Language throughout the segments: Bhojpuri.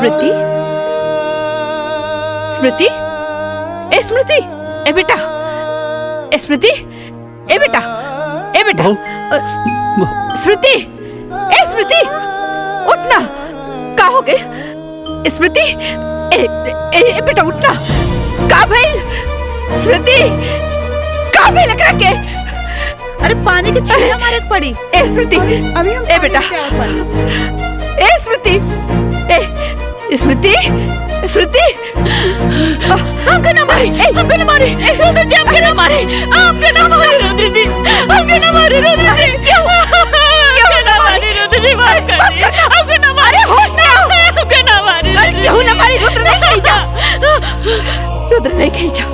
स्मृति, स्मृति, ए स्मृति, ए बेटा, ए स्मृति, ए बेटा, ए बेटा, स्मृति, ए स्मृति, उठना, का हो गए? स्मृति, ए बेटा उठना, का भइल? स्मृति, का भइल एकरा के? अरे पानी की छींटे मारे पड़ी। ए स्मृति, अभी हम ए बेटा, ए स्मृति, ए स्मृति, स्मृति, हमको ना मारे, हमको ना मारे, रुद्र जी हमको ना मारे, हमको ना मारे रुद्र जी, हमको ना मारे रुद्र जी, क्यों ना मारे रुद्र जी, बस कर, हमको ना मारे, होश में आओ, हमको ना मारे, अरे क्यों ना मारे? रुद्र नहीं कहीं जा, रुद्र नहीं कहीं जा।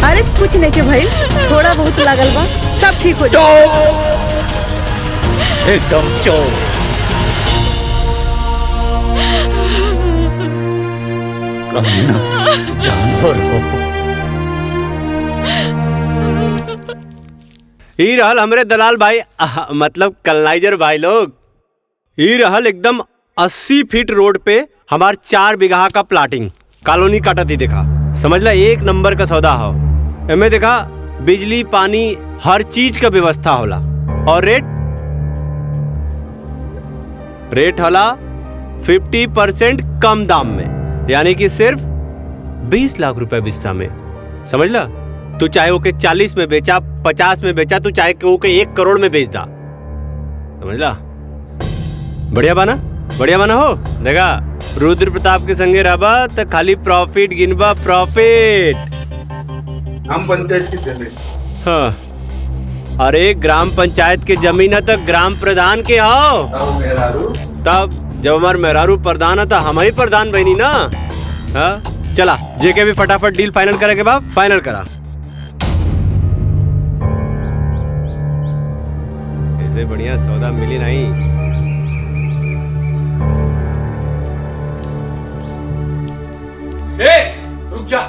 अरे कुछ नहीं के भाई, थोड़ा बहुत लागल बा, सब ठीक हो जाए। एकदम चोर। कमीना जानवर हो। ई रहल हमरे दलाल भाई, मतलब कलनाइजर भाई लोग। ई रहल एकदम 80 फीट रोड पे हमार 4 बीघा का प्लाटिंग कॉलोनी काटा थी। देखा समझ ला, एक नंबर का सौदा हो। एमे देखा बिजली पानी हर चीज का व्यवस्था होला। और रेट होला 50% कम दाम में, यानी कि सिर्फ 20 लाख रुपए बिस्सा में। समझ ला, तू चाहे ओके 40 में बेचा, 50 में बेचा, तू चाहे ओके 1 करोड़ में बेच दा। समझ ला, बढ़िया बाना, बढ़िया बाना हो। देखा रुद्र प्रताप के संगे रहबा तो खाली प्रॉफिट गिनबा, प्रॉफिट। ग्राम पंचायत की जमीन। हाँ, अरे ग्राम पंचायत के जमीन है तो ग्राम प्रधान के हो। तब जब हमार मेहरारू प्रधान है तो हम ही प्रधान बनी ना। हाँ चला, जेके भी फटाफट डील फाइनल करे के बाद फाइनल करा। ऐसे बढ़िया सौदा मिली नहीं। रुक जा।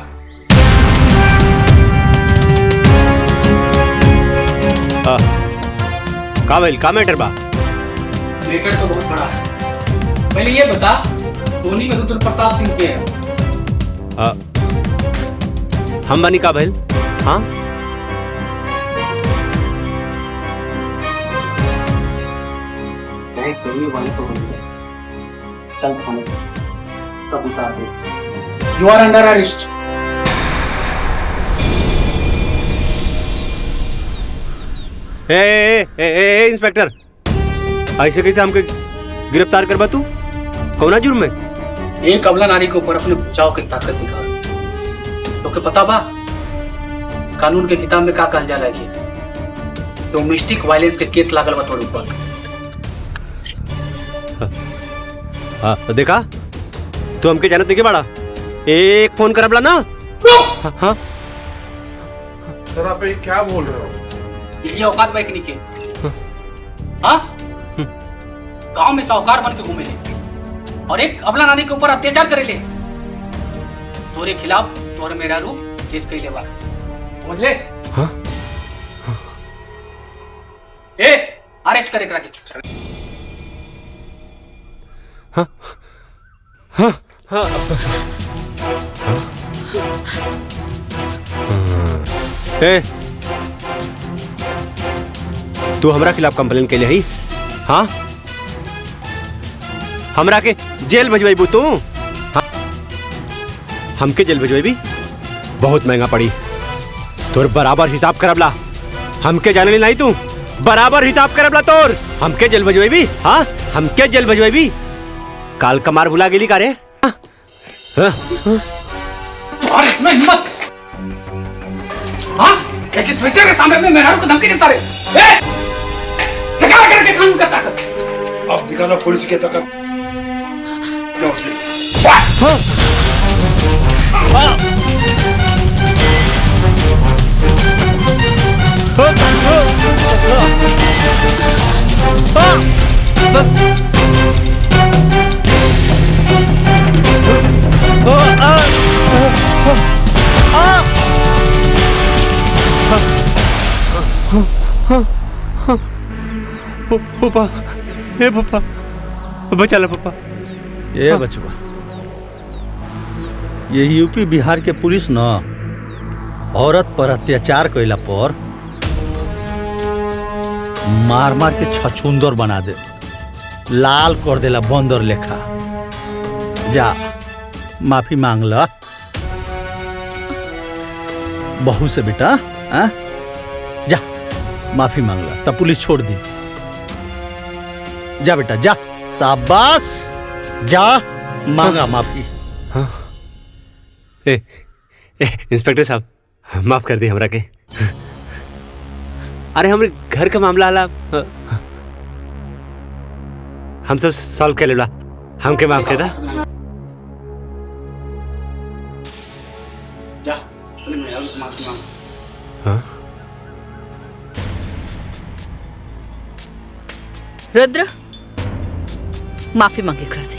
का भइल, का मैटर बा? मैटर तो बहुत बड़ा है। पहले ये बता, धोनी में रुद्र प्रताप सिंह के है? हम बनी का भइल? हाँ चल थाने तब उतार दे। You are under arrest. Inspector, ऐसे कैसे हमके गिरफ्तार करबा तू? कौना जुर्म में? एक अबला नारी के ऊपर अपने बचाव की ताकत दिखा। तो के पता बा कानून के किताब में का कहल जाला है कि डोमेस्टिक वायलेंस के केस लागल बा तोर ऊपर। हाँ देखा, तू हमके जानत नहीं बाड़ा। एक फोन करबला ना। हाँ सर आप ये क्या बोल रहे हो? यही औकात बैकनी के। हाँ गांव में साहूकार बन के घूमे ले और एक अबला नानी के ऊपर अत्याचार करे ले। तोरे खिलाफ तोर मेरा रूप केस कैले बा, समझ ले? हाँ? ए अरेस्ट करे करा के। हाँ हाँ हाँ ए तू हमरा खिलाफ कंप्लेन के लिए ही? हाँ हमरा के जेल भेजवाई तू? हाँ? हमके जेल भेजवाई बहुत महंगा पड़ी। तोर बराबर हिसाब करबला। हमके जाने नहीं तू बराबर हिसाब करबला तोर। हमके जेल भेजवाई। हाँ हमके जेल भेजवाई। काल कमार भुला गेली का रे? और इसमें हिम्मत? हाँ एक इंस्पेक्टर के सामने में मेहरारू को धमकी देता रहे। दिखा करके कानून का ताकत। अब दिखाना पुलिस की ताकत। पापा, हे पापा, बचा ला पापा। ये बचवा, ये यूपी बिहार के पुलिस न औरत पर अत्याचार कैला पर मार मार के छछुंदर बना दे, लाल कर देला बंदर लेखा। जा माफी मांग ला बहू से बेटा। जा माफी मांग ला, तब पुलिस छोड़ दी। जा बेटा जा, शाबाश, जा मांगा माफी। इंस्पेक्टर साहब, माफ कर दी हमरा के। अरे हमरे घर का मामला आला, हम सब सॉल्व कर लेला, हमके माफ कर दा। जा माफी मांग। हाँ? रुद्र, माफी मांगे एकरा से।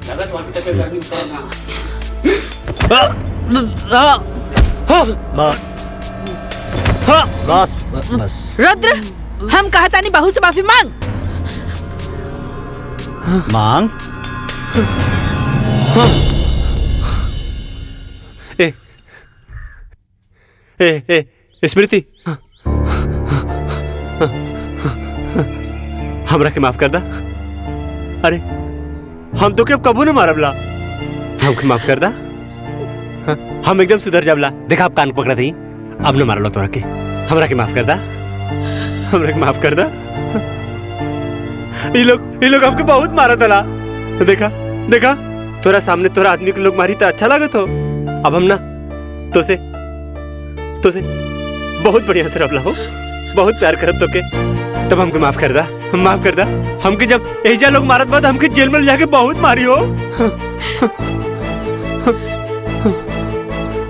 लगा तो अभी तक गर्मी उतर ना। बस बस बस। रुद्र, हम कहता नहीं बहू से माफी मांग। मांग। स्मृति, हमरा के माफ कर दा। अरे हम तो के अब कबू न मारबला, हमके माफ कर दा। हम एकदम सुधर जाबला। देखा आप कान पकड़ा थी, अब न मारलो तोरा के। हमरा के माफ कर दा, हमरा के माफ कर दा। ये लोग हमके बहुत मारा तला। देखा देखा, तोरा सामने तोरा आदमी के लोग मारी तो अच्छा लागत हो। अब हम ना तो से बहुत बढ़िया से रबला हो, बहुत प्यार करब तो के। तब हमके माफ कर दा, माफ कर दा। हमके जब एजा लोग मारत बाद हमके जेल में जाके बहुत मारी हो।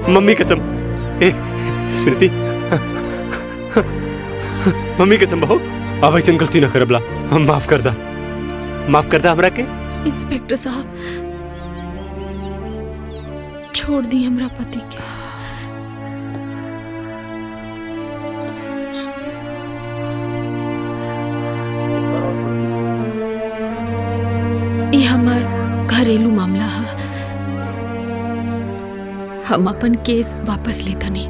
मम्मी कसम, स्मृति, मम्मी कसम बहू, अब ऐसे गलती ना करबला। हम माफ कर दा, माफ कर दा हमरा के। इंस्पेक्टर साहब, छोड़ दी हमरा पति के। ये हमार घरेलू मामला है, हम अपन केस वापस लेता नहीं।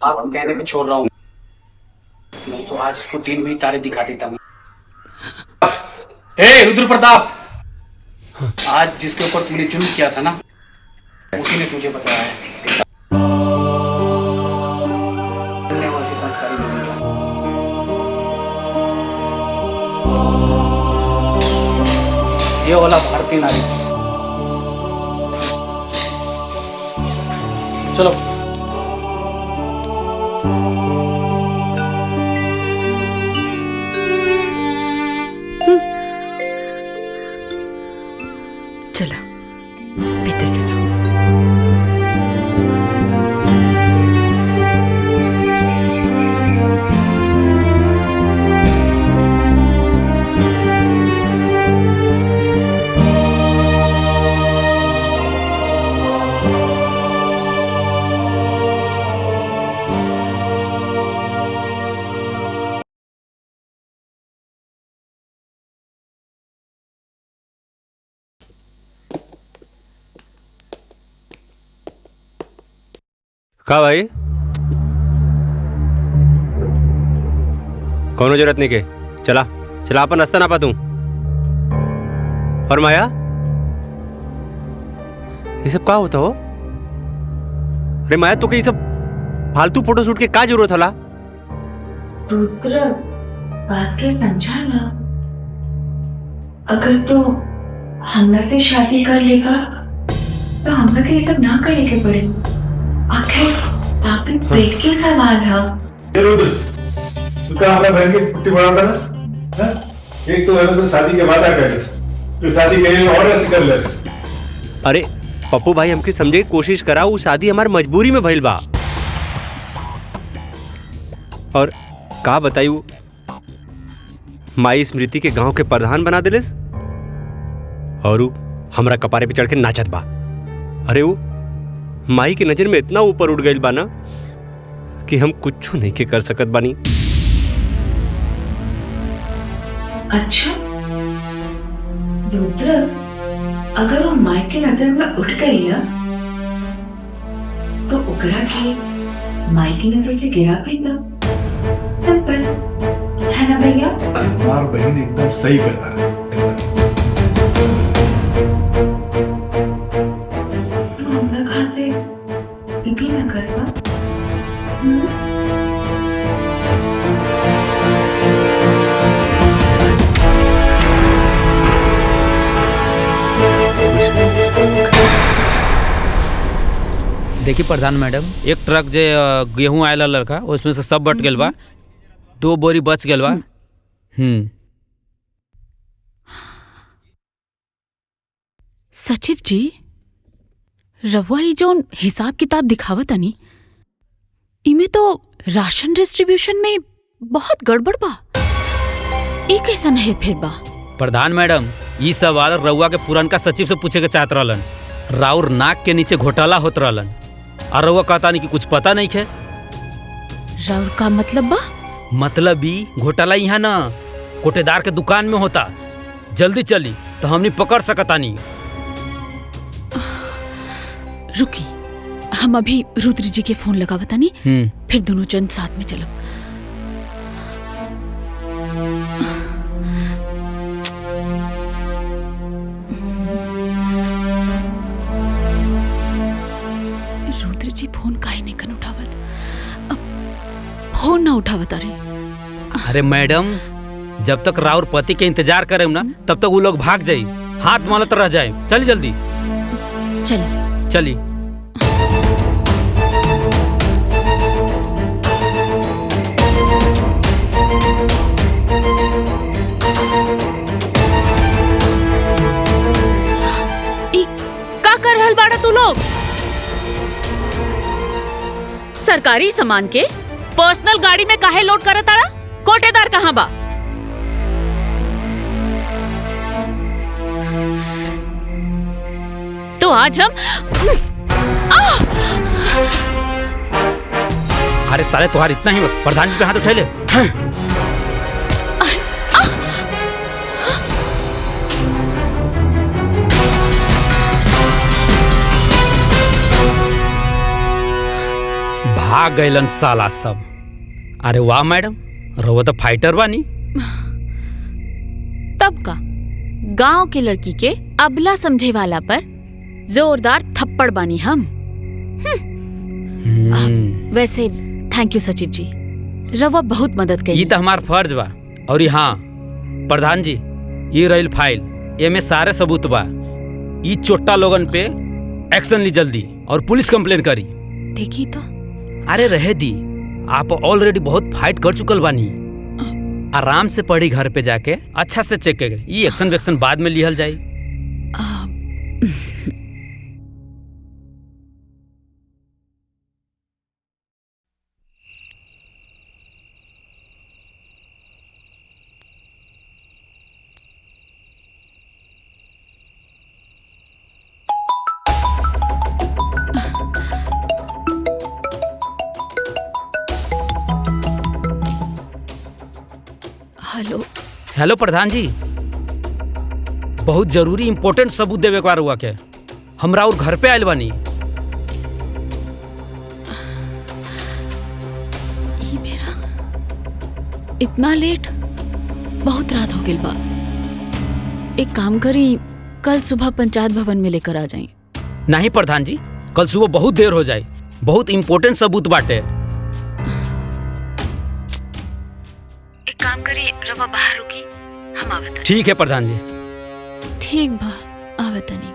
आप कहने पे छोड़ रहा हूँ, नहीं तो आज इसको दिन में तारे दिखा देता हूँ। हे रुद्र प्रताप, आज जिसके ऊपर तूने जुल्म किया था ना, उसी ने तुझे बताया है। संस्कारी नहीं था। ये वाला भारतीय नारी। चलो चला भीतर चला। का भाई, कोनो जरूरत नहीं के। चला चला, अपन रास्ता ना पा दूं। और माया, ये सब का होता हो? अरे माया, तो ये सब फालतू फोटो शूट के का जरूरत होला? रुद्र, बात के समझा ना। अगर तो हमरा से शादी कर लेगा तो हमरा के ये सब ना करे के पड़े। आखिर आपके पेट के सवाल है। रुद्र, तू क्या हमारे बहन की पुट्टी बढ़ाता ना? एक तो मेरे से शादी के वादा कर ले, तू शादी के लिए और अच्छी कर ले। अरे पप्पू भाई, हमके समझे की कोशिश करा। वो शादी हमार मजबूरी में भइल बा। और का बताइयो, माई स्मृति के गांव के प्रधान बना दिलिस, और हमरा कपारे पे चढ़ के नाचत बा। अरे वो माई की नजर में इतना ऊपर उठ गई बा ना कि हम कुछ नहीं के कर सकत बानी। अच्छा रुद्र, अगर वो माइक के नजर में उठ गई ना तो ओकरा के माइक की नजर से गिरा भी ना। सिंपल है ना भैया? हमार बहन एकदम सही कहता है। तो हम लोग खाते भी ना करवा। देखिए प्रधान मैडम, एक ट्रक जे गेहूं आयल लड़का उसमें से सब बट गेल बा, 2 बोरी बच गेल बा। सचिव जी, रवा ये जोन हिसाब किताब दिखावत आनी, इमे तो राशन डिस्ट्रीब्यूशन में बहुत गड़बड़ बा। ई कैसन है फिर बा? प्रधान मैडम, ई सवाल रउआ के पुरनका सचिव से पूछे के चाहत रहलन। राउर नाक के नीचे घोटाला होत रहलन और रउआ कहता नहीं कि कुछ पता नहीं है। राउर का मतलब बा? मतलब ई घोटाला यहाँ ना कोटेदार के दुकान में होता। जल्दी चली तो हमनी पकड़ सकता नहीं। रुकी, हम अभी रुद्र जी के फोन लगावता नहीं, फिर दोनों जन साथ में चलो। रुद्र जी फोन काहे नहीं कन उठावत? अब फोन ना उठावत। अरे मैडम, जब तक राउर पति के इंतजार करे ना तब तक वो लोग भाग जाये, हाथ मलत रह जाए। चली जल्दी चलिए चली। का कर रहल बाड़ा तू लोग? सरकारी सामान के पर्सनल गाड़ी में काहे लोड करत तारा? कोटेदार कहाँ बा? तो आज हम अरे साले तुम्हारी इतना ही प्रधान जी पे हाथ उठा ले। भाग गइलन साला सब। अरे वाह मैडम, रउआ तो फाइटर बानी। तब का गांव के लड़की के अबला समझे वाला पर जोरदार थप्पड़ बानी हम। वैसे थैंक यू सचिव जी, रवा बहुत मदद करी। ये तो हमार फर्ज बा। और हाँ प्रधान जी, ये रही फाइल, एमे सारे सबूत बा। ये चोट्टा लोगन पे एक्शन ली जल्दी और पुलिस कंप्लेन करी। देखी तो। अरे रहे दी, आप ऑलरेडी बहुत फाइट कर चुकल बानी। आराम से पढ़ी घर पे जाके अच्छा से चेक करे। ये एक्शन वेक्शन बाद में लिहल जाई। हेलो हेलो प्रधान जी, बहुत जरूरी इंपॉर्टेंट सबूत देवे के हुआ के हमरा और घर पे आयल बानी। ये मेरा इतना लेट, बहुत रात हो गई बा। एक काम करी, कल सुबह पंचायत भवन में लेकर आ जाएं। नहीं प्रधान जी, कल सुबह बहुत देर हो जाए, बहुत इंपॉर्टेंट सबूत बाटे। एक काम करी, रवा बाहर रुकी, हम आवत। ठीक है प्रधान जी। ठीक बा, आवत नहीं।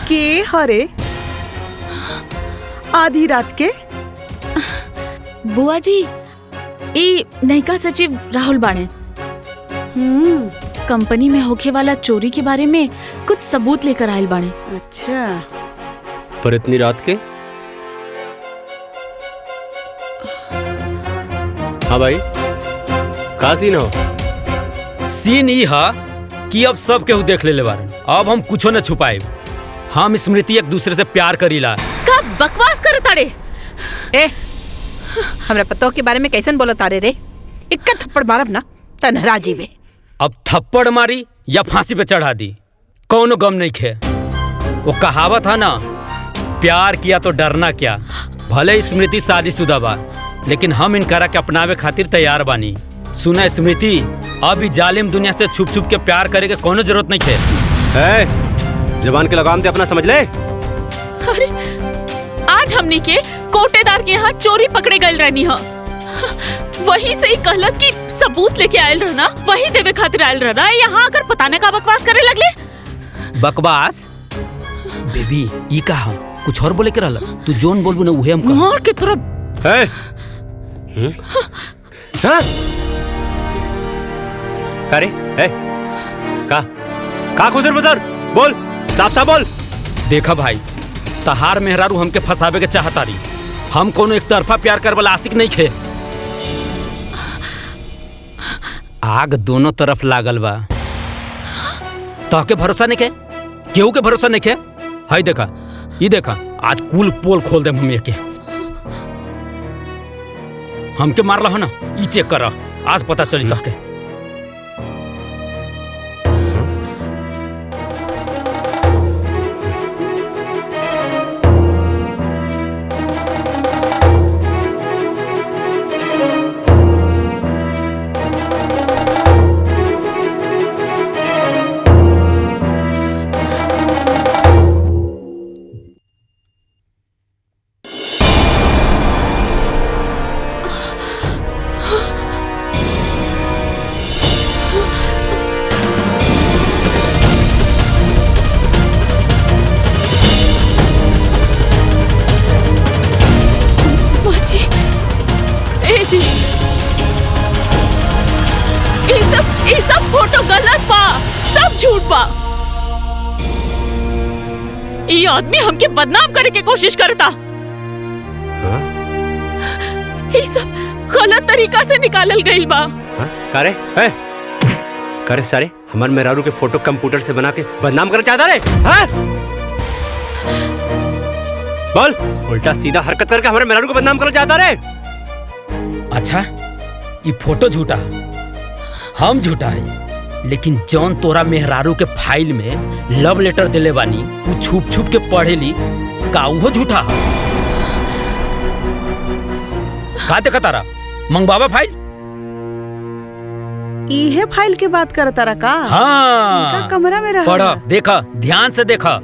के हरे आधी रात के? बुआ जी, ई नयका सचिव राहुल बाणे कंपनी में होखे वाला चोरी के बारे में कुछ सबूत लेकर आयल बाणे। अच्छा, पर इतनी रात के? हाँ भाई, का सीन हो? सीन ई हा कि अब सब केहू देख ले बारन। अब हम कुछो न छुपाए। हम स्मृति एक दूसरे से प्यार करीला। का बकवास करे तारे? ए, हमरा पतो के बारे में कैसन बोला तारे रे? इक्का थप्पड़ मारब ना तनहरा जीवे। अब थप्पड़ मारी या फांसी पे चढ़ा दी, कौनो गम नहीं खे। वो कहावत है ना, प्यार किया तो डरना क्या। भले स्मृति शादीशुदा बा, लेकिन हम इनकरा के अपनावे खातिर तैयार बानी। सुना स्मृति, अभी जालिम दुनिया से छुप छुप के प्यार करे के कोनो जरूरत नहीं थे। जबान के लगाम ते अपना समझ ले। अरे आज हमने के कोटेदार के यहाँ चोरी पकड़े गए रहनी है। वही से ही कहलस की सबूत लेके आयल रहना, वही देवे खातिर आयल रहना। यहाँ आकर पता न का बकवास करे लगले। बकवास? बेबी ई कहा कुछ और बोले के रहला? तू जोन बोलबू ना उहे हम कहा। मार के तरफ। अरे का खुदर बुदर बोल, साफ साफ बोल। देखा भाई, तहार मेहरारू हमके फंसावे के चाहता रही। हम कोनो एक तरफा प्यार कर वाला आशिक नहीं खे। आग दोनों तरफ लागल बा। तहके भरोसा नहीं के? केहू के भरोसा नहीं के? हाय देखा, ये देखा, आज कुल पोल खोल दे हम के। हमके मारला हो ना, ई चेक कर, आज पता चली तहके। ये आदमी हमके बदनाम करे के कोशिश करता। ये सब गलत तरीका से निकालल गइल बा। करे सारे हमार मेहरारू के फोटो कंप्यूटर से बना के बदनाम कर चाहता रे? बोल, उल्टा सीधा हरकत करके हमारे मेहरारू को बदनाम कर चाहता रे? अच्छा, ये फोटो झूठा, हम झूठा है, लेकिन जौन तोरा मेहरारू के फाइल में लव लेटर दिले बानी वो छुप छुप के पढ़ेली, का वो झूठा है? का देखा तारा मंगवावा फाइल? इहे फाइल के बात करता रहा का? हाँ, कमरा में रहा। पढ़ा, देखा, ध्यान से देखा।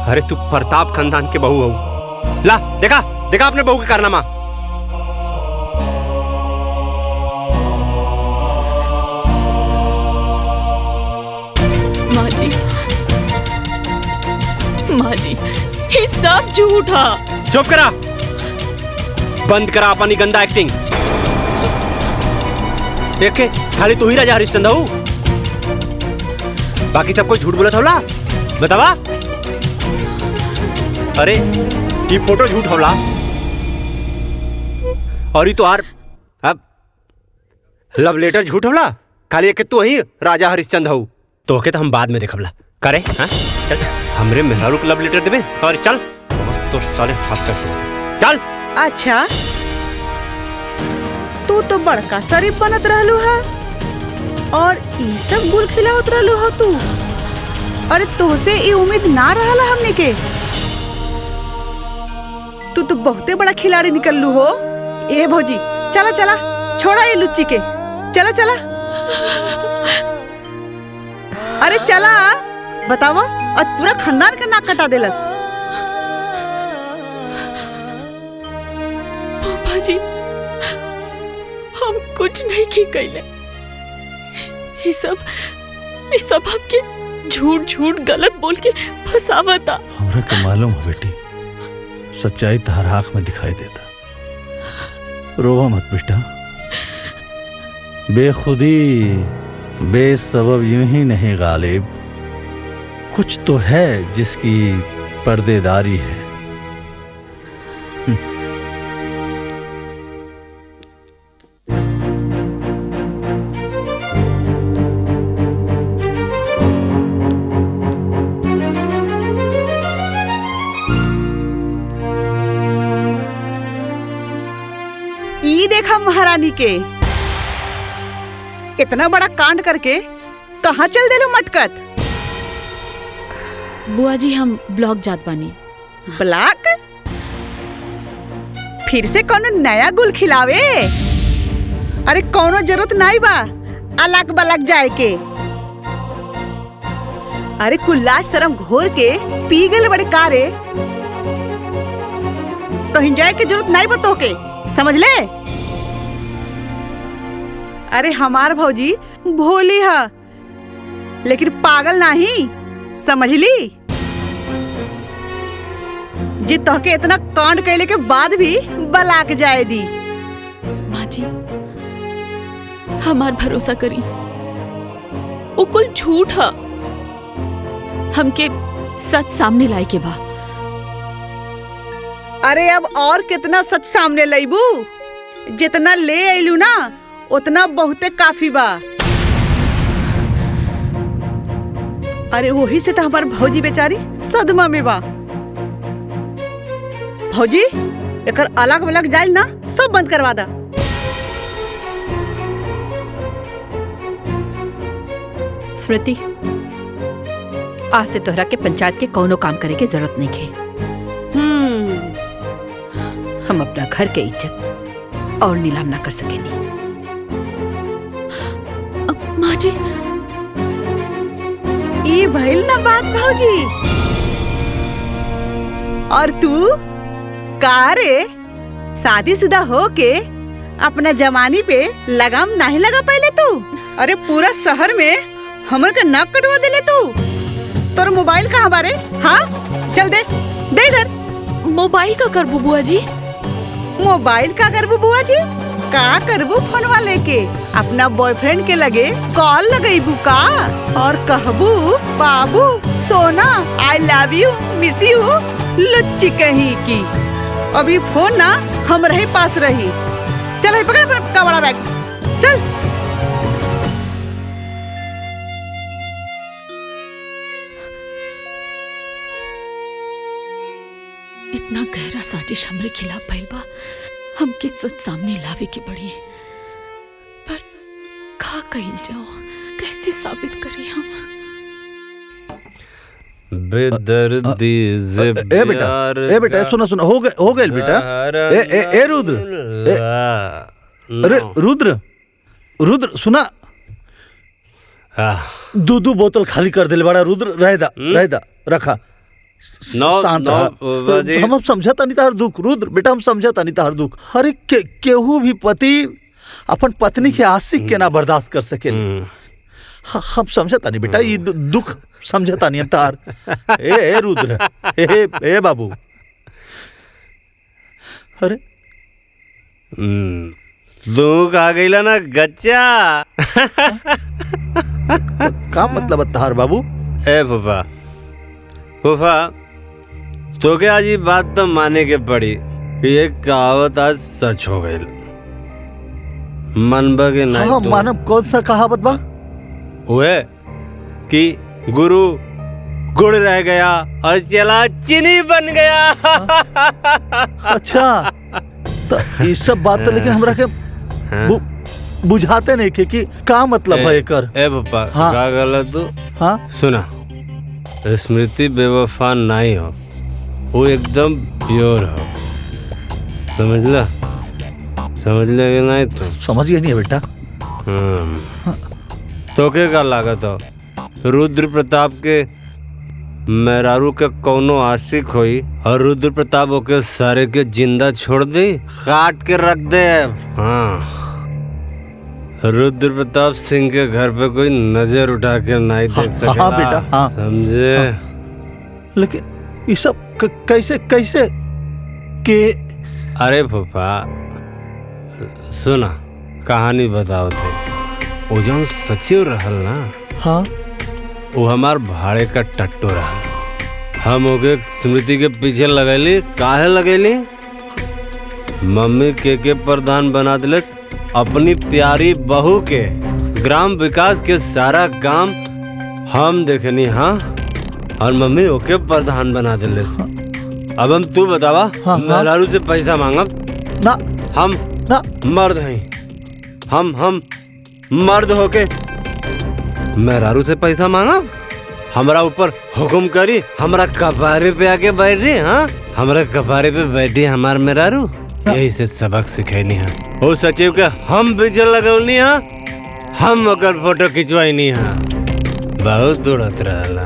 अरे तू प्रताप खानदान के बहू हो। ला देखा, देखा अपने बहू के कारनामा। माँ जी, ये सब झूठा। चुप करा, बंद करा अपनी गंदा एक्टिंग। देखे खाली तू ही राजा हरिश्चंद्र हो, बाकी सब कोई झूठ बोला था। बतावा। अरे ये फोटो झूठ होला और ये तो आर अब लव लेटर झूठ होला। खाली एक तू ही राजा हरिश्चंद्र हो, तो के तो हम बाद में देखबला करे। हाँ चल, हमरे मेहरारू को लव लेटर देबे। सॉरी चल, तो साले हाथ कर चल। अच्छा, तू तो बड़का शरीफ बनत रहलू है और ई सब गुल खिलावत रहलू हो तू। अरे तोहसे ई उम्मीद ना रहला हमने के। तू तो बहुते बड़ा खिलाड़ी निकललू हो। ए भौजी, चला चला, छोड़ा ये लुच्ची के, चला चला। अरे चला, बतावा, आज पूरा खानदान का नाक कटा देलस। पापा जी, हम कुछ नहीं की कैले। ये सब हमके झूठ झूठ गलत बोल के फंसावा था। हमरा के मालूम है बेटी, सच्चाई तहर आँख में दिखाई देता। रोवा मत बेटा, बेखुदी बेसबब यूं ही नहीं गालिब, कुछ तो है जिसकी पर्देदारी है। ई देखा महारानी के इतना बड़ा कांड करके कहाँ चल देलो मटकत? बुआ जी हम ब्लॉक जात बानी। ब्लॉक? फिर से कोनो नया गुल खिलावे? अरे कोनो जरूरत नहीं बा अलग बलक जाए के। अरे कुल्ला शर्म घोर के पी गल बड़े कारे, कहीं जाए के जरूरत नहीं बतो के, समझ ले? अरे हमार भौजी भोली है लेकिन पागल नहीं, समझ ली? जे तोहके इतना कांड कैले के बाद भी बलाक जाए दी। माँ जी हमार भरोसा करी, वो कुल झूठ है। हमके सच सामने लाए के बा। अरे अब और कितना सच सामने लाइबू? जितना ले आइलू ना उतना बहुते काफी बा। अरे वही से तो हमार भौजी बेचारी सदमा में बा। भौजी एकर अलग अलग जाइल ना सब बंद करवा दा। स्मृति, आज से तोहरा के पंचायत के कोनो काम करे के जरूरत नहीं है। हम अपना घर के इज्जत और नीलाम ना कर सकेनी। माँ जी ई भइल ना बात भौजी। और तू का रे, शादीशुदा हो के अपना जवानी पे लगाम नहीं लगा पहले तू? अरे पूरा शहर में हमर का नाक कटवा देले तू। तोर मोबाइल कहाँ बारे? हाँ चल दे दे इधर। मोबाइल का करबू बुआ जी? मोबाइल का करबू बुआ जी? का करबू फोनवा लेके अपना बॉयफ्रेंड के लगे कॉल लगेबू का और कहबू बाबू सोना I love you miss you लुच्ची कहीं की। अभी फोन ना हमरे पास रही। चल है पकड़ अपना बड़ा बैग चल। इतना गहरा साजिश हमरे खिलाफ भइल बा, हमके सच सामने लावे के पड़ी। पर का कहिल जाओ, कैसे साबित करी हम? बेदर्दी से ए बेटा सुनो हो गए बेटा। ए रुद्र, अरे रुद्र सुना, दो बोतल खाली कर दिल बड़ा। रुद्र रह दा रखा। शांत रहा। हम समझता नहीं तार दुख रुद्र बेटा, हम समझता नहीं तार दुख। अरे केहू भी पति अपन पत्नी के आशिक के ना बर्दाश्त कर सके। हम समझता नहीं बेटा, ये दुख समझता नहीं तार। ए रुद्र, ए बाबू, अरे दुख आ गईला ना गच्चा। का मतलब तार बाबू? ए फूफा तो क्या आज ये बात तो माने के पड़ी, ये कहावत आज सच हो गई। मनबा के नहीं? हाँ मानव, कौन सा कहावत बा? हुए कि गुरु गुड़ रह गया और चला चीनी बन गया। अच्छा तो ये सब बात तो लेकिन हमरा के बुझाते नहीं कि का मतलब है एकर। ए पापा हाँ? का गलत तू? हाँ सुना, स्मृति बेवफा नहीं हो, वो एकदम प्योर हो। समझ ले कि नहीं? तो समझ गया नहीं है बेटा। तो क्या लागत हो रुद्र प्रताप के मेहरारू के कौनो आशिक होई और रुद्र प्रताप ओके सारे के जिंदा छोड़ दे, काट के रख दे। हाँ रुद्र प्रताप सिंह के घर पे कोई नजर उठा के नहीं देख सकेला। हाँ बेटा, हाँ। समझे? लेकिन ये सब कैसे कैसे के? अरे फूफा सुना, कहानी बताओ थे। वो जो सचिव रहल ना, हाँ, वो हमार भाड़े का टट्टू रहल। हम ओके स्मृति के पीछे लगैली। काहे लगैली? मम्मी के प्रधान बना दिले अपनी प्यारी बहू के। ग्राम विकास के सारा काम हम देखनी। हाँ, और मम्मी ओके प्रधान बना दिले। अब हम तू बतावा, हाँ, मेहरारू से पैसा मांगब ना? हम ना मर्द हैं। हम मर्द होके मेहरारू से पैसा मांगब? हमरा ऊपर हुक्म करी, हमरा कपारे पे आके बैठ रही। हाँ, हमरा कपारे पे बैठी हमार मेहरारू। यही से सबक सिखैनी है। ओ सचिव के हम बिजल लगौनी है, हम ओकर फोटो खिंचवाइनी है। बहुत उड़त रहला।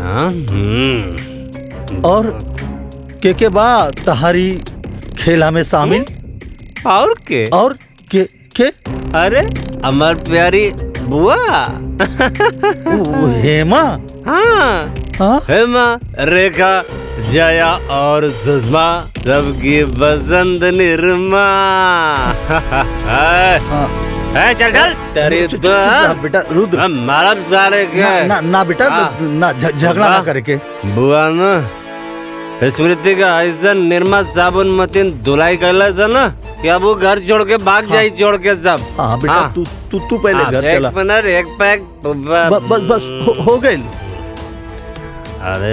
और के बाद तहारी खेला में शामिल? और के? और के? अरे हमार प्यारी बुआ हेमा। हाँ, हाँ? हेमा, रेखा, जया और सुषमा, सबकी बसंत निर्मा। चल चल तेरी तो बेटा रुद्र, हमारा सारे ना ना बेटा, ना झगड़ा ना करके। बुआ ना स्मृति का ऐसा निर्मा साबुन मतीन धुलाई कैला था ना कि अब वो घर छोड़ के भाग जाई, छोड़ के सब। हाँ बेटा, तू पहले घर चला। एक मिनट, एक पैक। बस हो गए। अरे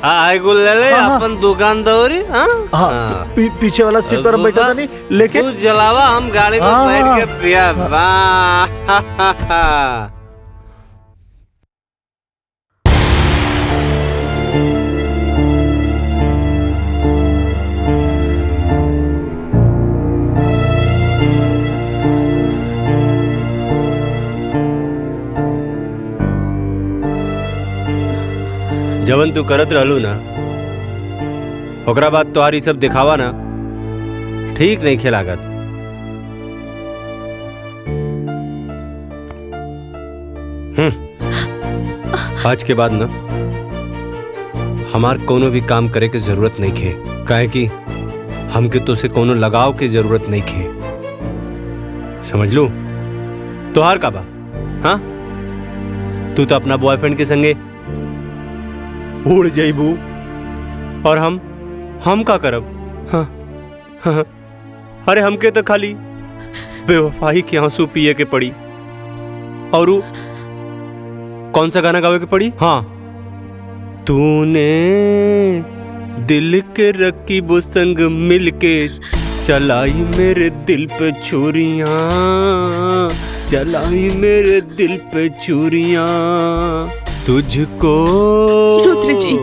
आई गुल ले ले। हाँ, अपन दुकान दौरी। हाँ, पीछे वाला सीट पर बैठा था नहीं, लेके तू जलावा, हम गाड़ी में बैठ के पिया। जवन तू करत रहलू ना, ओकरा बाद तोहारी सब दिखावा ना ठीक नहीं खेलागत। आज के बाद ना हमार कोनो भी काम करे के जरूरत नहीं खे, काहे कि हमके तो से कोनो लगाव की जरूरत नहीं खे। समझ लू? तोहार का बा? हाँ, तू तो अपना बॉयफ्रेंड के संगे उड़ जाइबू, और हम का करब? हाँ, हाँ, अरे हमके तो खाली बेवफाई के आंसू पिए के पड़ी। और कौन सा गाना गावे के पड़ी? हाँ, तूने दिल के रकीबों संग मिलके चलाई मेरे दिल पे छुरियां, चलाई मेरे दिल पे छुरियां, तुझको। रुद्र जी,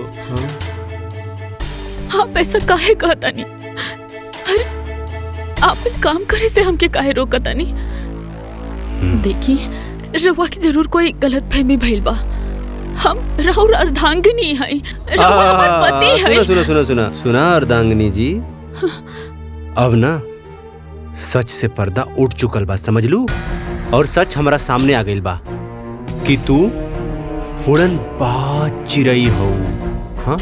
आप ऐसा काहे कहता नहीं? अरे आप काम करे से हमके काहे रोकता नहीं? देखिए, रवा की जरूर कोई गलत फहमी भइल बा। हम राहुल अर्धांगिनी है, रवा हमार पति है। सुना अर्धांगिनी जी, अब ना सच से पर्दा उठ चुकल बा, समझ लू? और सच हमारा सामने आ गइल बा कि तू उड़न बाज चिरई हो। हाँ,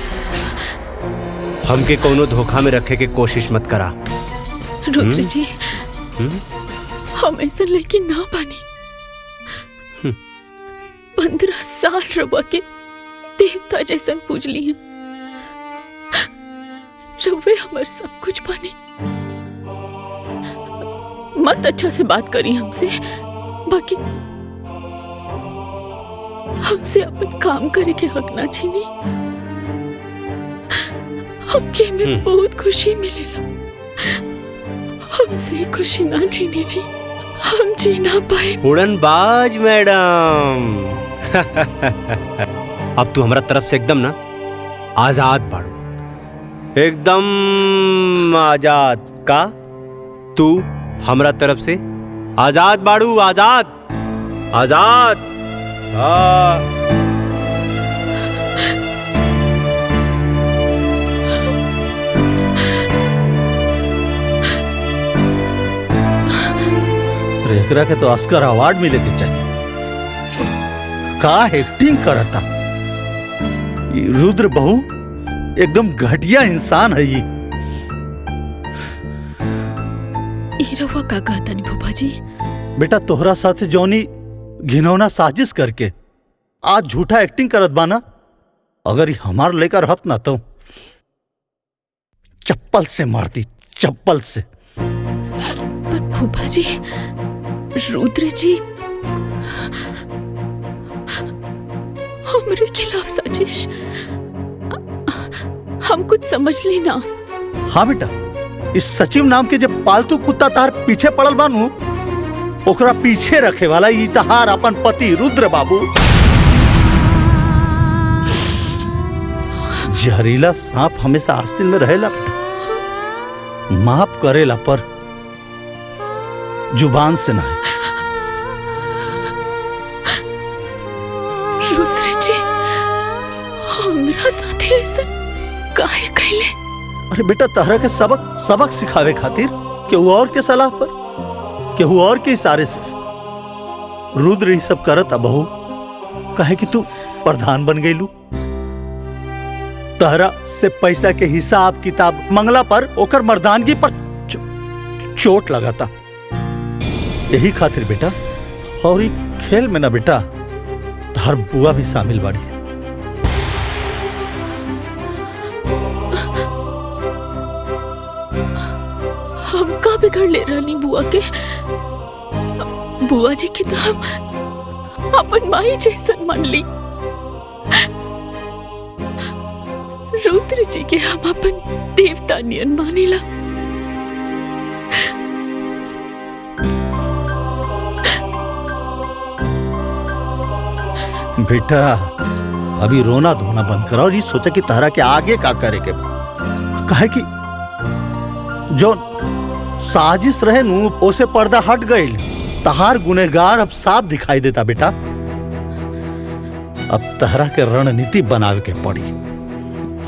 हमके कोनो धोखा में रखे के कोशिश मत करा। रुद्र जी, हम ऐसा लेकिन ना बनी। 15 साल रवा के देवता जैसन पूज ली है। रवे हमार सब कुछ बनी। मत अच्छा से बात करी हमसे, बाकी हमसे अपन काम करे के हक ना छीनी। हमके में बहुत खुशी मिलेला। हमसे खुशी ना छीनी जी, हम जी ना पाए। उड़नबाज मैडम अब तू हमारा तरफ से एकदम ना आजाद बाड़ू, एकदम आजाद। का तू हमारा तरफ से आजाद बाड़ू? आजाद, आजाद। हाँ, अरे एकरा के तो ऑस्कर अवार्ड मिले के चाहिए। का एक्टिंग करता ये रुद्र बहू, एकदम घटिया इंसान है ये। रवा का कहता नहीं फूफा जी। बेटा तोहरा साथ जौनी घिनौना साजिश करके आज झूठा एक्टिंग करत बाना, अगर ये हमार लेकर रहत ना तो चप्पल से मारती, चप्पल से। पर फूफा जी, रुद्र जी हमारे खिलाफ साजिश, हम कुछ समझ लेना। हाँ बेटा, इस सचिव नाम के जब पालतू कुत्ता तार पीछे पड़ल बानू, ओकरा पीछे रखे वाला ई तहार अपन पति रुद्र बाबू जहरीला सांप हमेशा आस्तीन में रहेला बेटा, माफ करेला पर जुबान से ना। रुद्र जी हमरा साथे ऐसा काहे कहले? अरे बेटा तहरा के सबक सिखावे खातिर केहू और के सलाह पर, केहू और के इशारे से रुद्र ये सब करता बहू, कहे कि तू प्रधान बन गईलू। तहरा से पैसा के हिसाब किताब मंगला पर ओकर मर्दानगी पर चोट लगाता। यही खातिर बेटा, और ये खेल में ना बेटा तहर बुआ भी शामिल बाड़ी। हम का बिगड़ ले रानी बुआ के? बुआ जी की तो हम अपन माई जैसन मान ली, रुद्र जी के हम अपन देवता नियन मानिला। बेटा अभी रोना धोना बंद करो और ये सोचा कि तारा के आगे का करे के बाद। कहे कि जो साजिश रहे नू ओसे पर्दा हट गई, तहार गुनहगार अब साफ दिखाई देता बेटा। अब तहरा के रणनीति बनावे के पड़ी,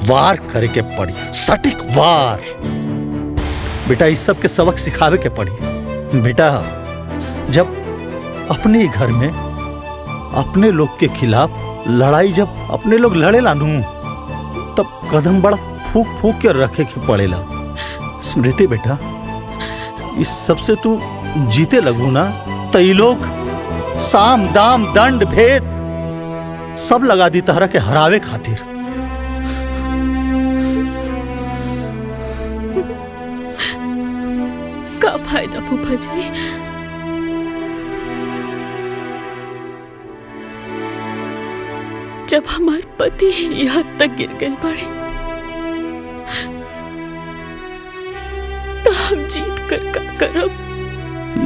वार करे के पड़ी, सटीक वार। बेटा इस सब के सबक सिखावे के पड़ी। बेटा जब अपने घर में अपने लोग के खिलाफ लड़ाई जब अपने लोग लड़े लानू, तब कदम बड़ा फूक फूक के रखे के पड़ेला। स्मृति बेटा, इस सबसे तू जीते लगू ना, तई लोग साम दाम दंड भेद सब लगा दी तहरा के हरावे खातिर। का फायदा फूफा जी? जब हमार पति यहाँ तक गिर गए पड़े, तो हम जीत कर का करब?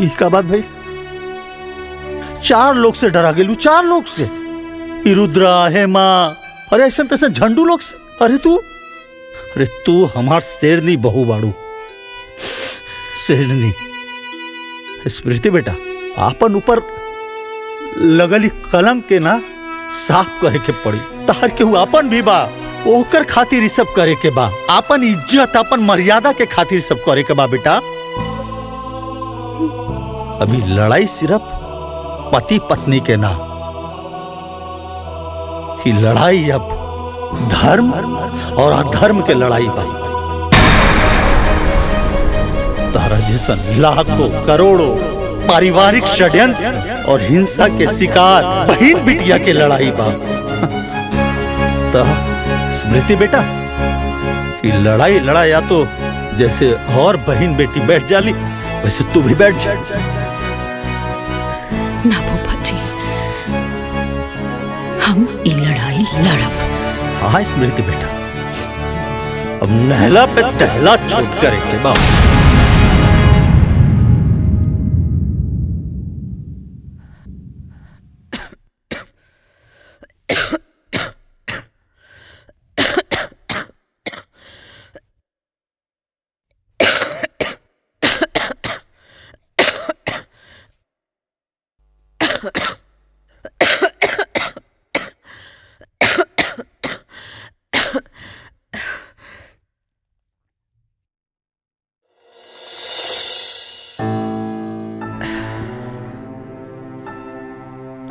ये का बात भाई? 4 लोग से डरा गेलू, 4 लोग से, रुद्रा, हेमा, अरे ऐसा तैसा झंडू लोग से। अरे तू हमार शेरनी बहू बाड़ू, शेरनी। स्मृति बेटा, आपन ऊपर लगली कलंक के ना साफ करे के पड़ी। तार केहू आपन भी बा, ओकर खातिर ई सब करे के बा। आपन इज्जत, आपन मर्यादा के खातिर सब करे के बा बेटा। अभी लड़ाई सिर्फ पति पत्नी के ना, कि लड़ाई अब धर्म और अधर्म के लड़ाई बा। तारा जैसन लाखों करोड़ों पारिवारिक षड्यंत्र और हिंसा के शिकार बहन बिटिया के लड़ाई बा। तो स्मृति बेटा, कि लड़ाई लड़ाया तो जैसे और बहन बेटी बैठ जाली, वैसे तू भी बैठ जा। ना फूफा जी, हम ये लड़ाई लड़ब। हाँ स्मृति बेटा, अब नहला पे दहला छूट करे के बाद।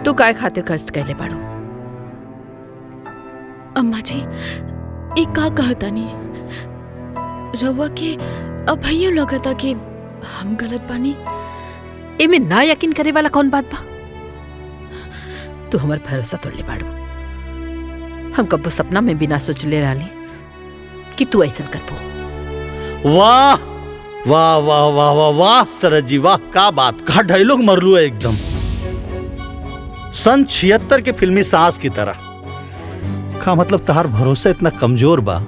तू काय खातिर कष्ट कैले बाड़ू? अम्मा जी ई का कहता नहीं रवा के अब भैया लगता कि हम गलत बानी। एमे ना यकीन करे वाला कौन बात बा? तू हमार भरोसा तोड़ले बाड़ू। हम कब्बो सपना में भी ना सोचले रहली कि तू ऐसा करबो। वाह वाह वाह वाह वाह वाह सरज जी वाह, का बात, का डायलॉग मरलू है एकदम सन 76 के फिल्मी सांस की तरह। का मतलब तहार भरोसा इतना कमजोर बा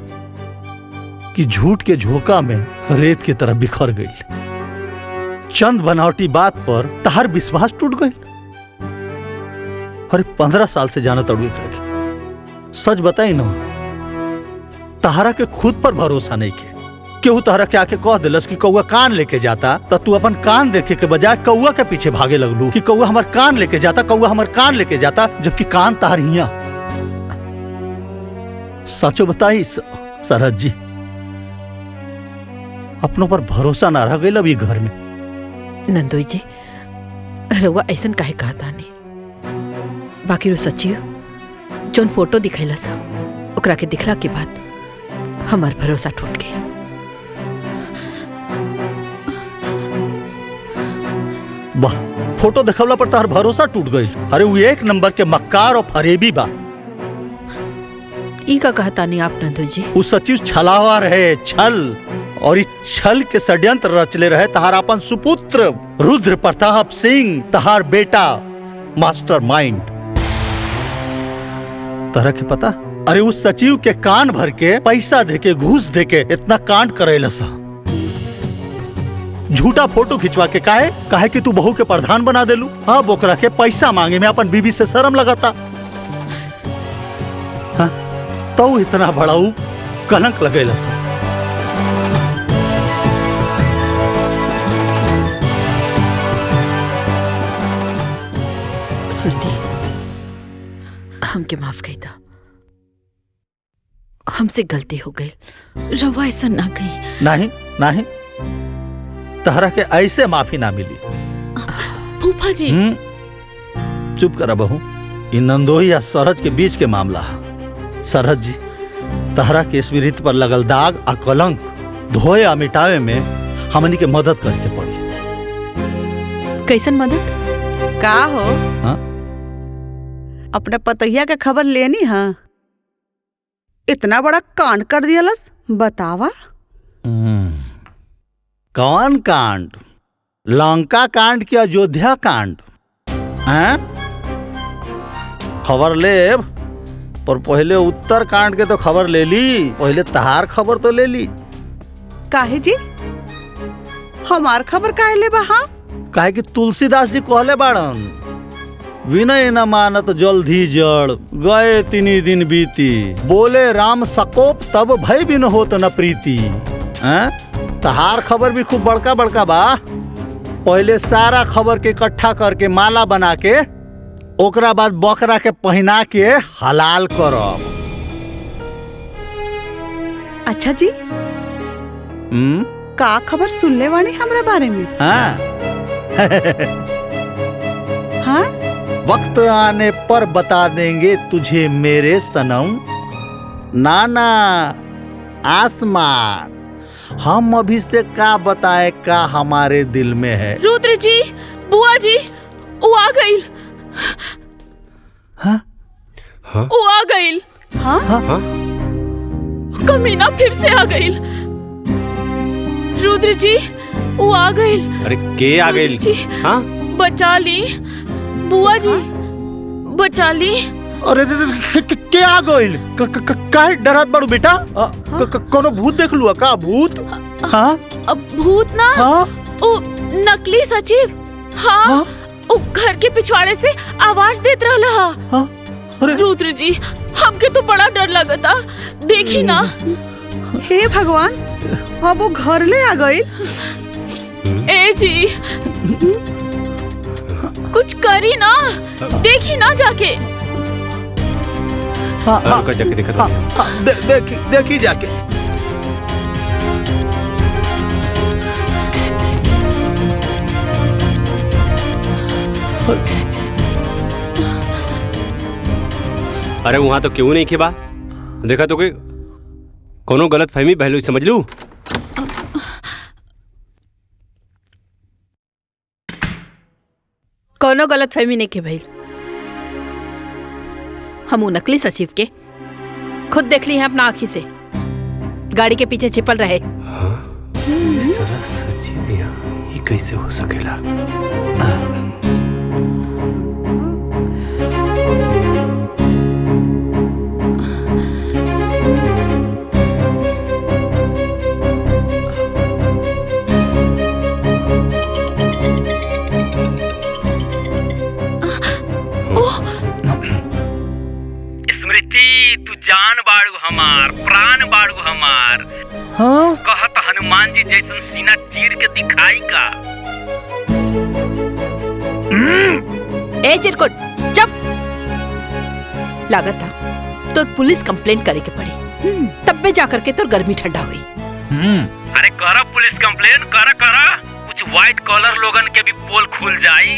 कि झूठ के झोंका में रेत की तरह बिखर गई। चंद बनावटी बात पर तहार विश्वास टूट गई। अरे 15 साल से जाना तड़ू एक रखे। सच बताई ना, तहारा के खुद पर भरोसा नहीं के। केहू तहरा के आके कह दिलस कि कौआ कान लेके जाता, तो तू अपन कान देखे के बजाय कौआ के पीछे भागे लगलू कि कौआ हमार कान लेके जाता, कौआ हमार कान लेके जाता, जबकि कान तहार हिया। सचो बताई सरहद जी, अपनों पर भरोसा ना रह गई अब ये घर में। नंदोई जी, रउआ ऐसन काहे कहता नहीं? बाकी रो सच्ची जोन फोटो दिखैला सा ओकरा के दिखला के बाद हमार भरोसा टूट गया। वाह, फोटो देखवला पर तार भरोसा टूट गई। अरे वो एक नंबर के मक्कार और फरेबी बा। ई का कहता नहीं आप नंदोई जी? वो सचिव छलावा रहे, छल, और इस छल के षड्यंत्र रचले रहे तहार अपन सुपुत्र रुद्र प्रताप सिंह, तहार बेटा मास्टर माइंड। तरह के पता? अरे उस सचिव के कान भर के पैसा देके घूस देके इतना कांड करेला सा। झूठा फोटो खिंचवा के काहे कि तू बहू के प्रधान बना देलू। अब ओकरा के पैसा मांगे में अपन बीबी से शर्म लगाता। हाँ? तो इतना बड़ा कलंक लगेला सा। स्मृति, हमके माफ कही था, हमसे गलती हो गई। रवा ऐसा ना कही। नहीं नहीं, तहरा के ऐसे माफी ना मिली। फूफा जी चुप करा बहू, इन नंदोई या सरहद के बीच के मामला है। सरहद जी, तहरा के स्मृति पर लगल दाग आ कलंक धोए आ मिटावे में हमनी के मदद करके पड़ी। कैसन मदद? का हो? हाँ? अपना पतैया के खबर लेनी है? इतना बड़ा कांड कर दियालस, बतावा। कौन कांड? लंका कांड की अयोध्या कांड? हैं? खबर ले, पर पहले उत्तर कांड के तो खबर ले ली। पहले तहार खबर तो ले ली। काहे जी? हमार खबर काहे ले बहा? काहे कि तुलसीदास जी कहले बाड़न, विनय न मानत जल्दी जड़, गए तिनी दिन बीती, बोले राम सकोप तब भय बिन होत न प्रीति। हैं? तहार खबर भी खूब बड़का बड़का बा। पहले सारा खबर के इकट्ठा करके माला बना के ओकरा बाद बकरा के पहना के हलाल करब। अच्छा जी, का खबर सुनले वाणी हमरा बारे में? हाँ? हाँ? वक्त आने पर बता देंगे तुझे मेरे सनम, नाना आसमान, हम अभी से का बताए का हमारे दिल में है। रुद्र जी, बुआ जी, वो आ गई। हाँ? हाँ? वो आ गई। हाँ? हाँ? कमीना फिर से आ गई। रुद्र जी, वो आ गई। अरे के आ गई? जी, हाँ? बचा ली बुआ जी, बचा ली। अरे क्या आ गइल? काहे डरत बाड़ू बेटा? कोनो भूत देख लुआ का? भूत? हाँ? अब भूत ना, हाँ? वो नकली सचिव। हाँ? वो घर के पिछवाड़े से आवाज देत रहला। हाँ? अरे रुद्र जी, हमके तो बड़ा डर लगता। देखी ना। हे भगवान, अब वो घर ले आ गई। ए जी, कुछ करी ना, देखी ना जाके। हाँ, हाँ, रुका जाके देखा हाँ, हाँ, देखी जाके। अरे वहां तो क्यों नहीं खेबा? देखा तो के कोनो गलत फहमी पहलू समझ लू। कोनो गलत फहमी नहीं के भाई। हम उ नकली सचिव के खुद देख ली हैं अपना आँखी से, गाड़ी के पीछे छिपल रहे। साला सचिव यहाँ ये कैसे हो सकेला? स्मृति, तू जान बाड़ू हमार, प्राण बाड़ू हमार। हाँ कहत हनुमान जी जैसन सीना चीर के दिखाई का। ए चिरकुट चुप। लागत था तो पुलिस कंप्लेंट करे के पड़ी, तब पे जाकर के तो गर्मी ठंडा हुई। अरे करा पुलिस कंप्लेन, करा करा, कुछ व्हाइट कॉलर लोगन के भी पोल खुल जाई।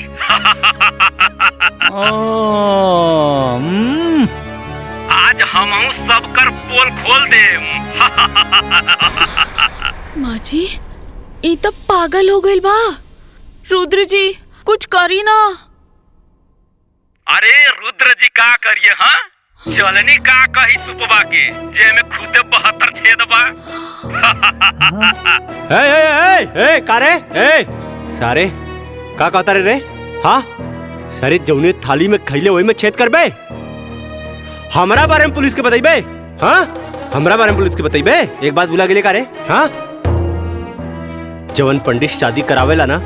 आज हम सबकर पोल खोल देम। माँ जी, ई तब पागल हो गइल बा। रुद्र जी कुछ करी ना। अरे रुद्र जी का करिए? हाँ चलनी का कही सुपवा के जे में खुदे 72 छेद बा। ए कारे ए सारे का कहता रे? हाँ सारे जौने थाली में खैले वही में छेद करबे। हमरा बारे में पुलिस के बताइबे? हाँ हमरा बारे में पुलिस के बताइबे? एक बात भुला गेले का रे? हाँ जवन पंडित शादी करावेला ना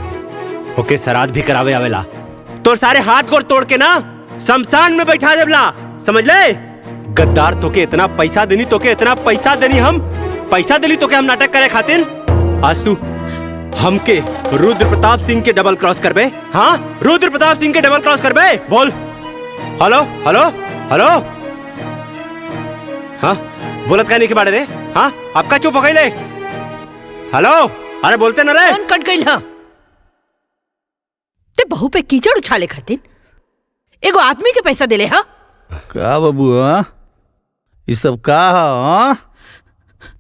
ओके श्राद्ध भी करावे आवेला। तो सारे हाथ गोड़ तोड़ के ना शमशान में बैठा देवला, समझ ले? गद्दार तोके इतना पैसा देनी, तोके इतना पैसा देनी, हम पैसा देली तोके हम नाटक करे खातिर। आज तू हमके रुद्र प्रताप सिंह के डबल क्रॉस करबे? हाँ रुद्र प्रताप सिंह के डबल क्रॉस करबे? बोल। Hello hello hello. हाँ बोलत कहने के बारे रे? हाँ आपका चुप हो गई ले। हेलो अरे बोलते न रे। कौन कट गई? हाँ ते बहू पे कीचड़ उछाले खातिर एगो आदमी के पैसा देले? हाँ का बबुआ ये सब का? हाँ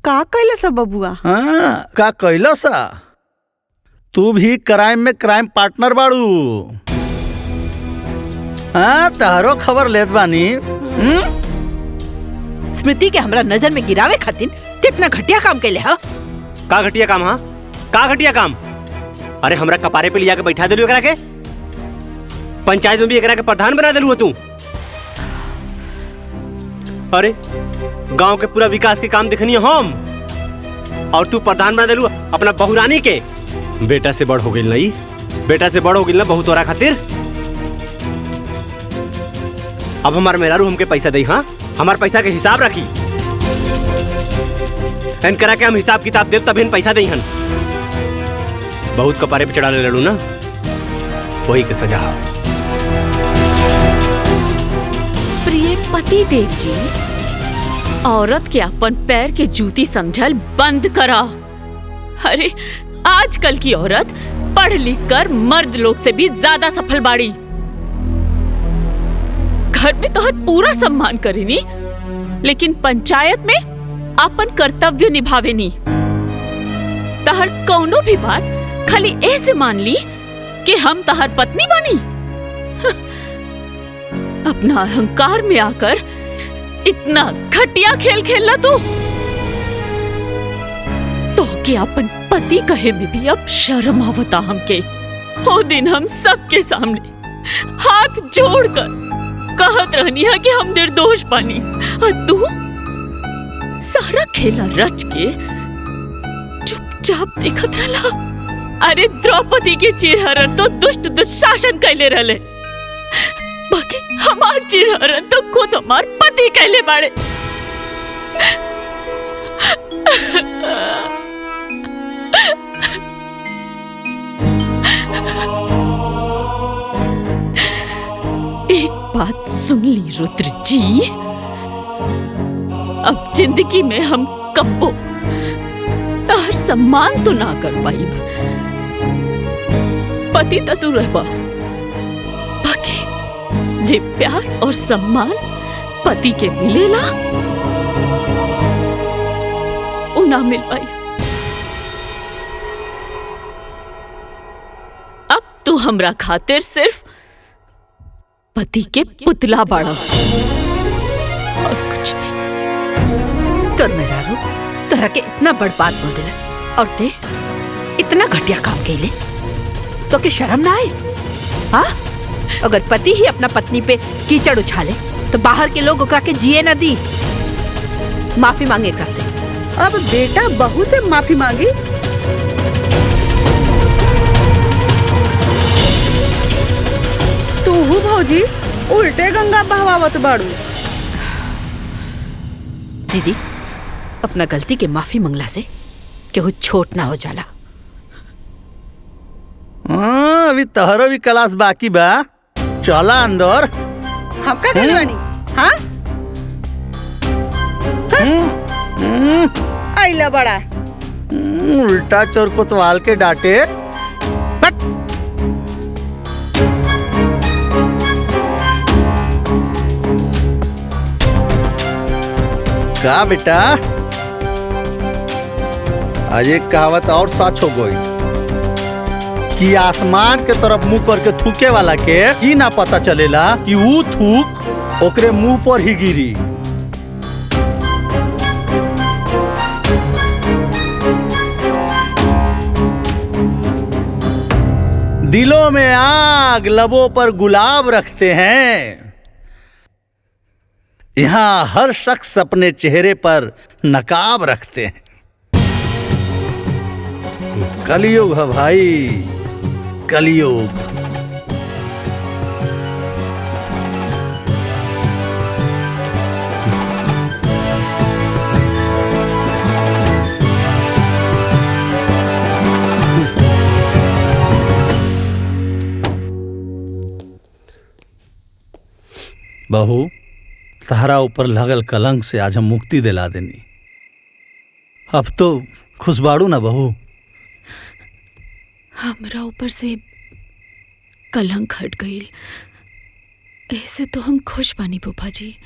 का कैला सब बबुआ? हाँ का कैला सा? तू भी क्राइम में क्राइम पार्टनर बाड़ू। हाँ तारो खबर लेत बानी। स्मृति के हमरा नजर में गिरावे खातिर कितना घटिया काम कैले? हाँ का घटिया काम? हाँ का घटिया काम? अरे हमरा कपारे पे लिया के बैठा देलू एकरा के, पंचायत में भी एकरा के प्रधान बना देलू तू। अरे गांव के पूरा विकास के काम देखनी हम और तू प्रधान बना देलू अपना बहुरानी के। बेटा से बड़ हो गई नहीं, बेटा से बड़ हो गई ना बहुत तोरा खातिर। अब हमार मेहरारू हमके पैसा दे। हाँ हमार पैसा के हिसाब रखी, एन करा के हम हिसाब किताब देव तब इन पैसा दे। हन बहुत कपारे पे चढ़ा ले लड़ू ना, वही के सजा। प्रिय पति देव जी, औरत के अपन पैर के जूती समझल बंद करा। अरे आजकल की औरत पढ़ लिख कर मर्द लोग से भी ज्यादा सफल बाड़ी। घर में तो हर पूरा सम्मान करेनी, लेकिन पंचायत में अपन कर्तव्य निभावेनी। तहर कौनो भी बात खाली ऐसे मान ली कि हम तहर पत्नी बनी। अपना अहंकार में आकर इतना घटिया खेल खेलना तू तो कि अपन पति कहे में भी अब शर्म आवता हमके। वो दिन हम सबके सामने हाथ जोड़कर कहत रहनी है कि हम निर्दोष बनी, और तू सारा खेला रच के चुपचाप देखत रहला। अरे द्रौपदी के चिरहरण तो दुष्ट दुशासन कैले रहले, बाकी हमार चिरहरण तो खुद हमार पति कैले बाड़े। एक बात सुन ली रुद्र जी, अब जिंदगी में हम कब्बो तार सम्मान तो ना कर पाई। पति तो तू रहबा, बाकी जे प्यार और सम्मान पति के मिलेला उ ना मिल पाई। अब तू हमरा खातिर सिर्फ पति के पुतला बाड़ा और कुछ नहीं। तोर मेहरारू तोहरा के इतना बड़ बात बोल दिलस और ते इतना घटिया काम कैले तो के शर्म ना आए? हाँ, अगर पति ही अपना पत्नी पे कीचड़ उछाले तो बाहर के लोग ओकरा के जिए न दी। माफी मांगे एकरा से। अब बेटा बहू से माफी मांगी? तू भौजी उल्टे गंगा बहवावत बाड़ू। दीदी, अपना गलती के माफी मंगला से केहू छोट ना हो जाला। अभी तहरो भी क्लास बाकी बा, चला अंदर। हम का गइल बानी? हाँ आइला बड़ा उल्टा चोर कोतवाल के डांटे। बट का बेटा, आज एक कहावत और सच हो गई कि आसमान के तरफ मुंह करके थूके वाला के ही ना पता चलेला कि वो थूक ओकरे मुंह पर ही गिरी। दिलों में आग, लबों पर गुलाब रखते हैं। यहाँ हर शख्स अपने चेहरे पर नकाब रखते हैं। कलयुग है भाई, कलयुग। बहू, तहरा ऊपर लगल कलंक से आज हम मुक्ति दिला देनी। अब तो खुशबाड़ू ना बहू? हमरा ऊपर से कलंक हट गई, ऐसे तो हम खुश बानी फूफा जी।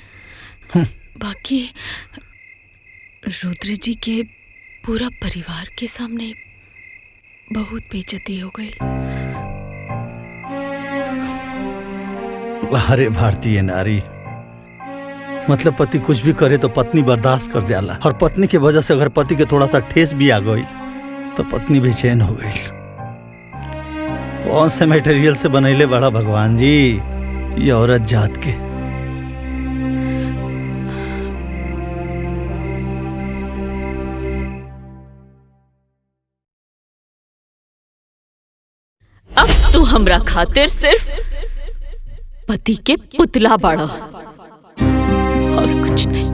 बाकी रुद्र जी के पूरा परिवार के सामने बहुत बेइज्जती हो गई। अरे भारतीय नारी, मतलब पति कुछ भी करे तो पत्नी बर्दाश्त कर जाला, और पत्नी की वजह से अगर पति के थोड़ा सा ठेस भी आ गई तो पत्नी बेचैन हो गई। कौन से मटेरियल से बनैले बड़ा भगवान जी ये औरत जात के। अब तू हमरा खातिर सिर्फ पति के पुतला बाड़ा और कुछ नहीं।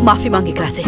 माफी मांगे एकरा से।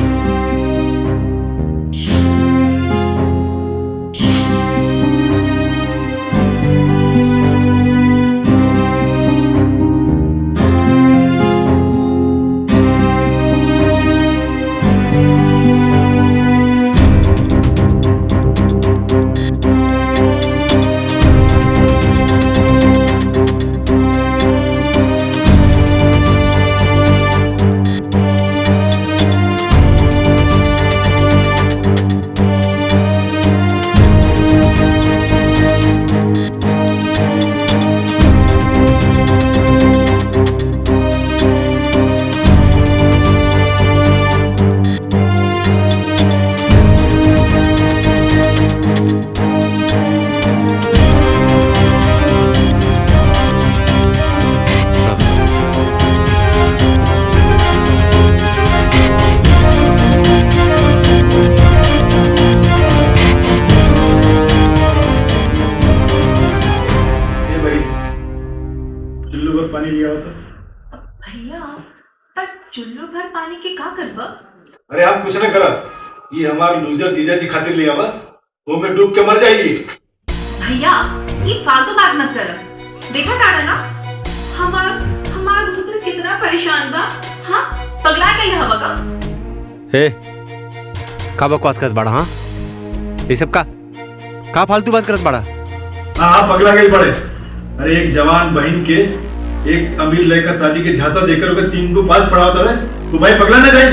पानी लिया होता भैया, पर चुल्लू भर पानी के का करबा? अरे हम कुछ न करा, ये हमार लूजर जीजा जी खातिर लिया हुआ, वो में डूब के मर जाएगी। भैया ये फालतू बात मत कर। देखा ताड़ा ना हमार रुद्र कितना परेशान बा। हाँ पगला गई हवा का। हे का बकवास करत बाड़ा? हाँ ये सब का फालतू बात करत बाड़ा? हाँ पगला गई बड़े। अरे एक जवान बहन के एक अमीर लड़का शादी के झांसा देकर ओके 3 को 5 पढ़ाता है तो भाई पगला ना जाए।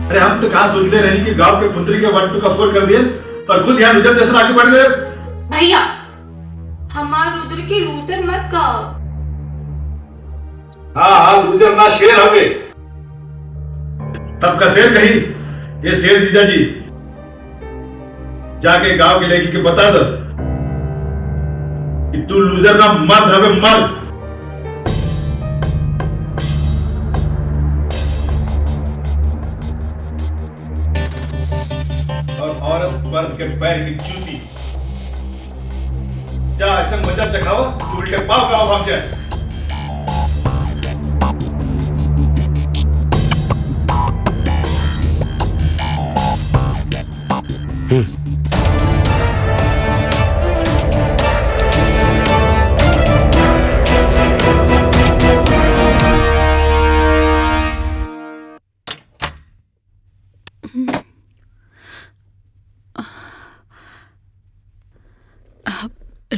अरे हम तो कहाँ सोचते रहे कि गांव के पुत्री के 1 2 का 4 कर दिए और खुद यहाँ रुझान जैसा आगे बढ़ गए। भैया हमार रुद्र की लूतर मत कहो। हाँ हाँ लूजर ना शेर हो गए। तब का शेर कही ये शेर जीजा जी जाके गांव के लड़की के बता दो कि तू लूजर ना मर्द हवे मर्द। और औरत मर्द के पैर की जूती। जा ऐसे मजा चखाओ तू उल्टे पाव का भाग जाए।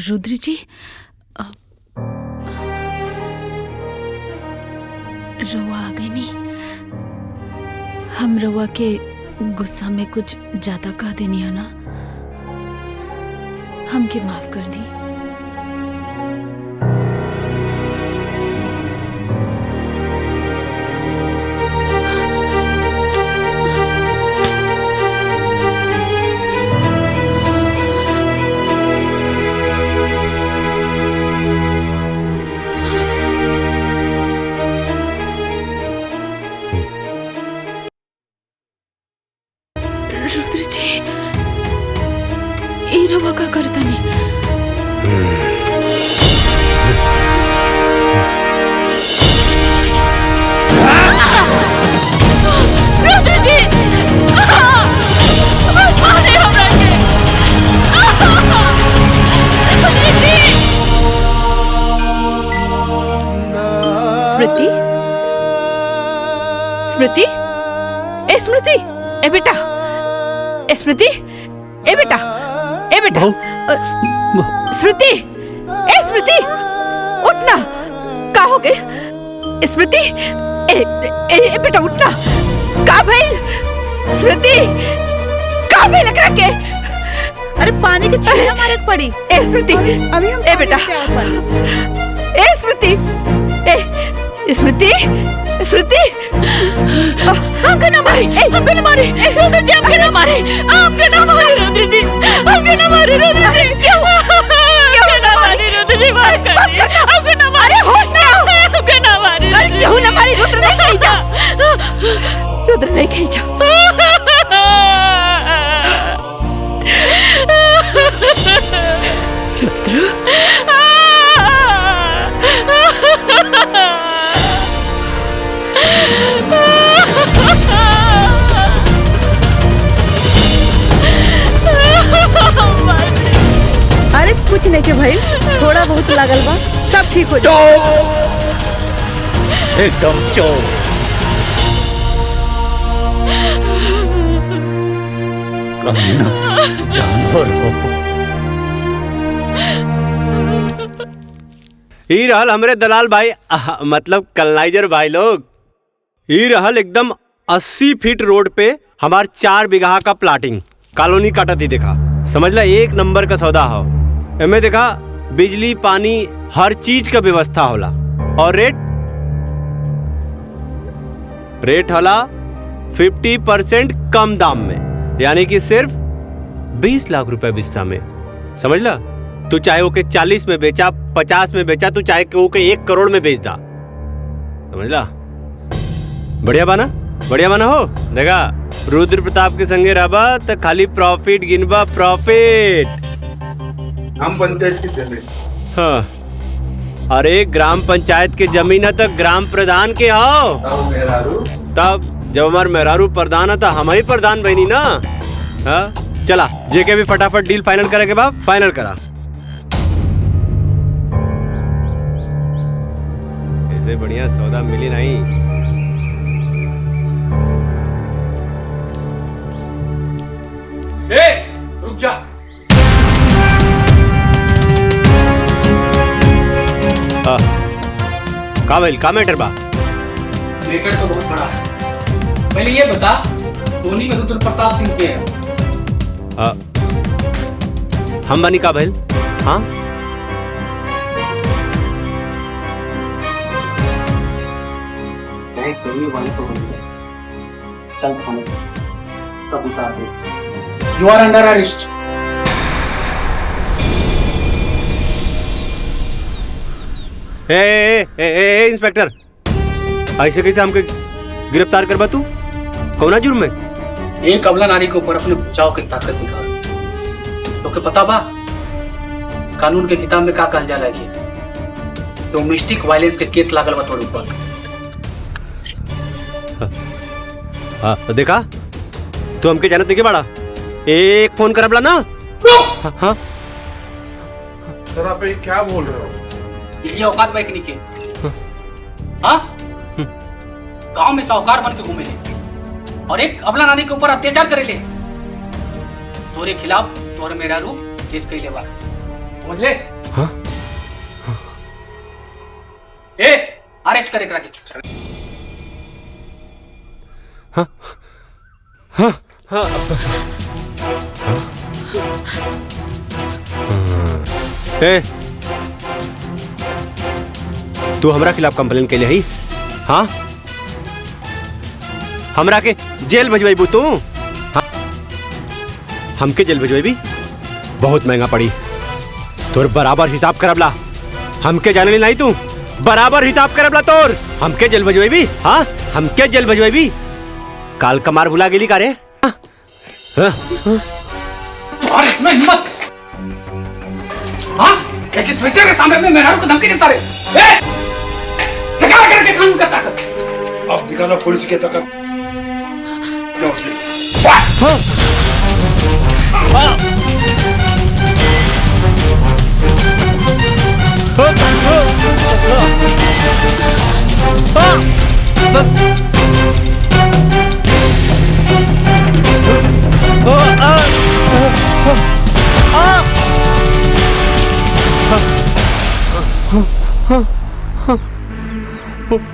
रुद्र जी रवा आ गई नहीं। हम रवा के गुस्सा में कुछ ज्यादा कह देनी है ना, हमके माफ कर दी। रुद्र जी ई रवा का करता नहीं। रुद्र जी मारे हमरा के। स्मृति स्मृति ए स्मृति ए बेटा ए स्मृति ए बेटा ए बेटा स्मृति ए स्मृति उठना का हो गए स्मृति ए बेटा उठना का भइल स्मृति का भइल एकरा के। अरे पानी के छींटे मारे पड़ी। ए स्मृति अभी हम ए बेटा ए स्मृति ए स्मृति स्मृति हमको ना मारे हमको ना मारे रुद्र जी हमको ना मारे आपको ना मारे रुद्र जी हमको ना मारे रुद्र जी क्यों ना मारे रुद्र जी माफ कर हमको ना मारे होश में आओ हमको ना मारे अरे क्यों ना मारे रुद्र नहीं कहीं जा रुद्र नहीं कहीं जा रुद्र अरे कुछ नहीं के भाई थोड़ा बहुत लागल बा सब ठीक हो जाए। एकदम चोर। कमीना जानवर हो। ई रहल हमरे दलाल भाई मतलब कलनाइजर भाई लोग। ई रहल एकदम 80 फीट रोड पे हमार 4 बीघा का प्लाटिंग कॉलोनी काटा थी। देखा समझ ला 1 नंबर का सौदा हो। एमे देखा बिजली पानी हर चीज का व्यवस्था होला और रेट होला 50% कम दाम में, यानी कि सिर्फ 20 लाख रुपए बिस्सा में। समझ ला, तू चाहे ओके 40 में बेचा 50 में बेचा, तू चाहे ओके 1 करोड़ में बेच दा। समझ ला, बढ़िया बना हो। देखा रुद्र प्रताप के संगे रहबा तो खाली प्रॉफिट गिनबा प्रॉफिट। हम पंचायत की जमीन। हाँ, अरे ग्राम पंचायत के जमीन है तो ग्राम प्रधान के हो। तब जब हमार मेहरारू प्रधान है तो हम ही प्रधान बनी ना। हाँ चला, जेके भी फटाफट डील फाइनल करे के बाद फाइनल करा। ऐसे बढ़िया सौदा मिली नहीं। रुक जा। का भइल का मैटर बा? मैटर तो बहुत बड़ा है। पहले ये बता, धोनी में रुद्र प्रताप सिंह के है? हम बनी का भइल? हाँ You are under arrest. Inspector, ऐसे कैसे हमके गिरफ्तार करबा तू? कौना जुर्म में? एक अबला नारी के ऊपर अपने बचाव की ताकत दिखा। तो के पता बा कानून के किताब में का कहल जाला है कि डोमेस्टिक वायलेंस के केस लागल बा तोर ऊपर। देखा तू हमके जानत नहीं बाड़ा। एक फोन करबला ना। हाँ सर आप ये क्या बोल रहे हो? यही औकात बा एकनी के। हाँ गांव में साहूकार बन के घूमे ले और एक अबला नानी के ऊपर अत्याचार करे ले। तोरे खिलाफ तोर मेरा रूप केस कइले बा, समझ ले? हाँ ए अरेस्ट करे करा के। हाँ हाँ हाँ ए तू हमरा खिलाफ कंप्लेन के लिए ही? हाँ हमरा के जेल भेजवाई तू? हाँ? हमके जेल भेजवाई बहुत महंगा पड़ी। तोर बराबर हिसाब करबला। हमके जाने नहीं तू बराबर हिसाब करबला तोर। हमके जेल भेजवाई? हाँ हमके जेल भेजवाई? काल कमार भुला गेली का रे? और इसमें हिम्मत? हाँ एक इंस्पेक्टर के सामने में मेहरारू को धमकी देता रे। दिखा करके कानून का ताकत। अब दिखाना पुलिस की ताकत।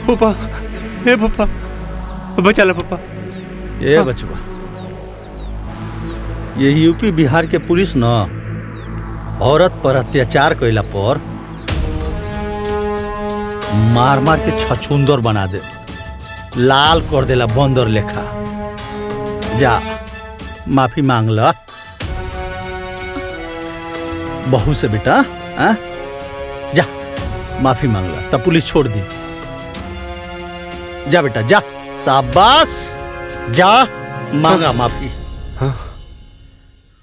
पापा ए पापा बचा ला पापा। ये बचवा, ये यूपी बिहार के पुलिस न औरत पर अत्याचार कैला पर मार मार के छछुंदर बना दे, लाल कर देला बंदर लेखा। जा माफी मांग ला बहू से बेटा। जा माफी मांग ला तब पुलिस छोड़ दी। जा बेटा जा, शाबाश, जा मांगा माफी। हाँ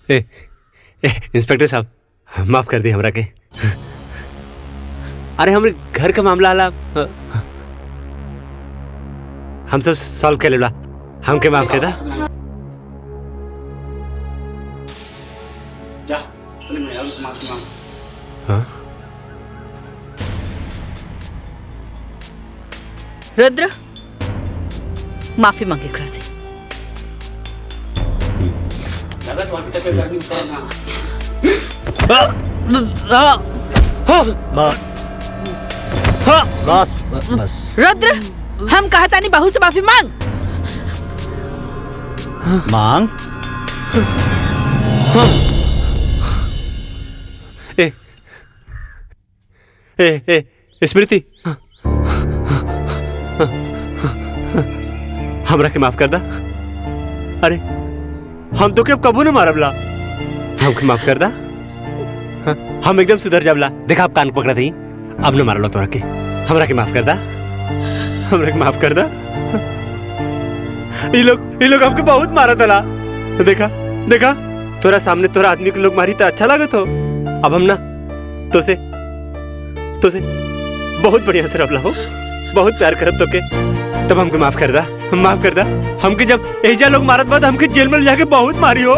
इंस्पेक्टर साहब माफ कर दी हमरा के। अरे हमरे घर का मामला आला हम सब सॉल्व कर लेला। हमके माफ कर दा। जा मेहरारू से माफी मांग। हाँ रुद्र माफी मांगे एकरा से। लगा तो अभी तक गर्मी उतर ना। बस बस। रुद्र हम कहता नहीं बहू से माफी मांग। मांग। स्मृति हमरा के माफ कर दा। अरे हम तो के अब कबू न मारबला। हमके माफ कर दा। हम एकदम सुधर जाबला। देखा आप कान पकड़ा थी अब न मारलो तोरा के। हमरा के माफ कर दा। हमरा के माफ कर दा। ये लोग हमके बहुत मारा तला। देखा देखा तोरा सामने तोरा आदमी के लोग मारी तो अच्छा लागत हो। अब हम ना तो से बहुत बढ़िया से रबला हो, बहुत प्यार करब तो के। तब हमके माफ कर दा, माफ कर दा। हमके जब एजा लोग मारत बाद हमके जेल में जाके बहुत मारी हो।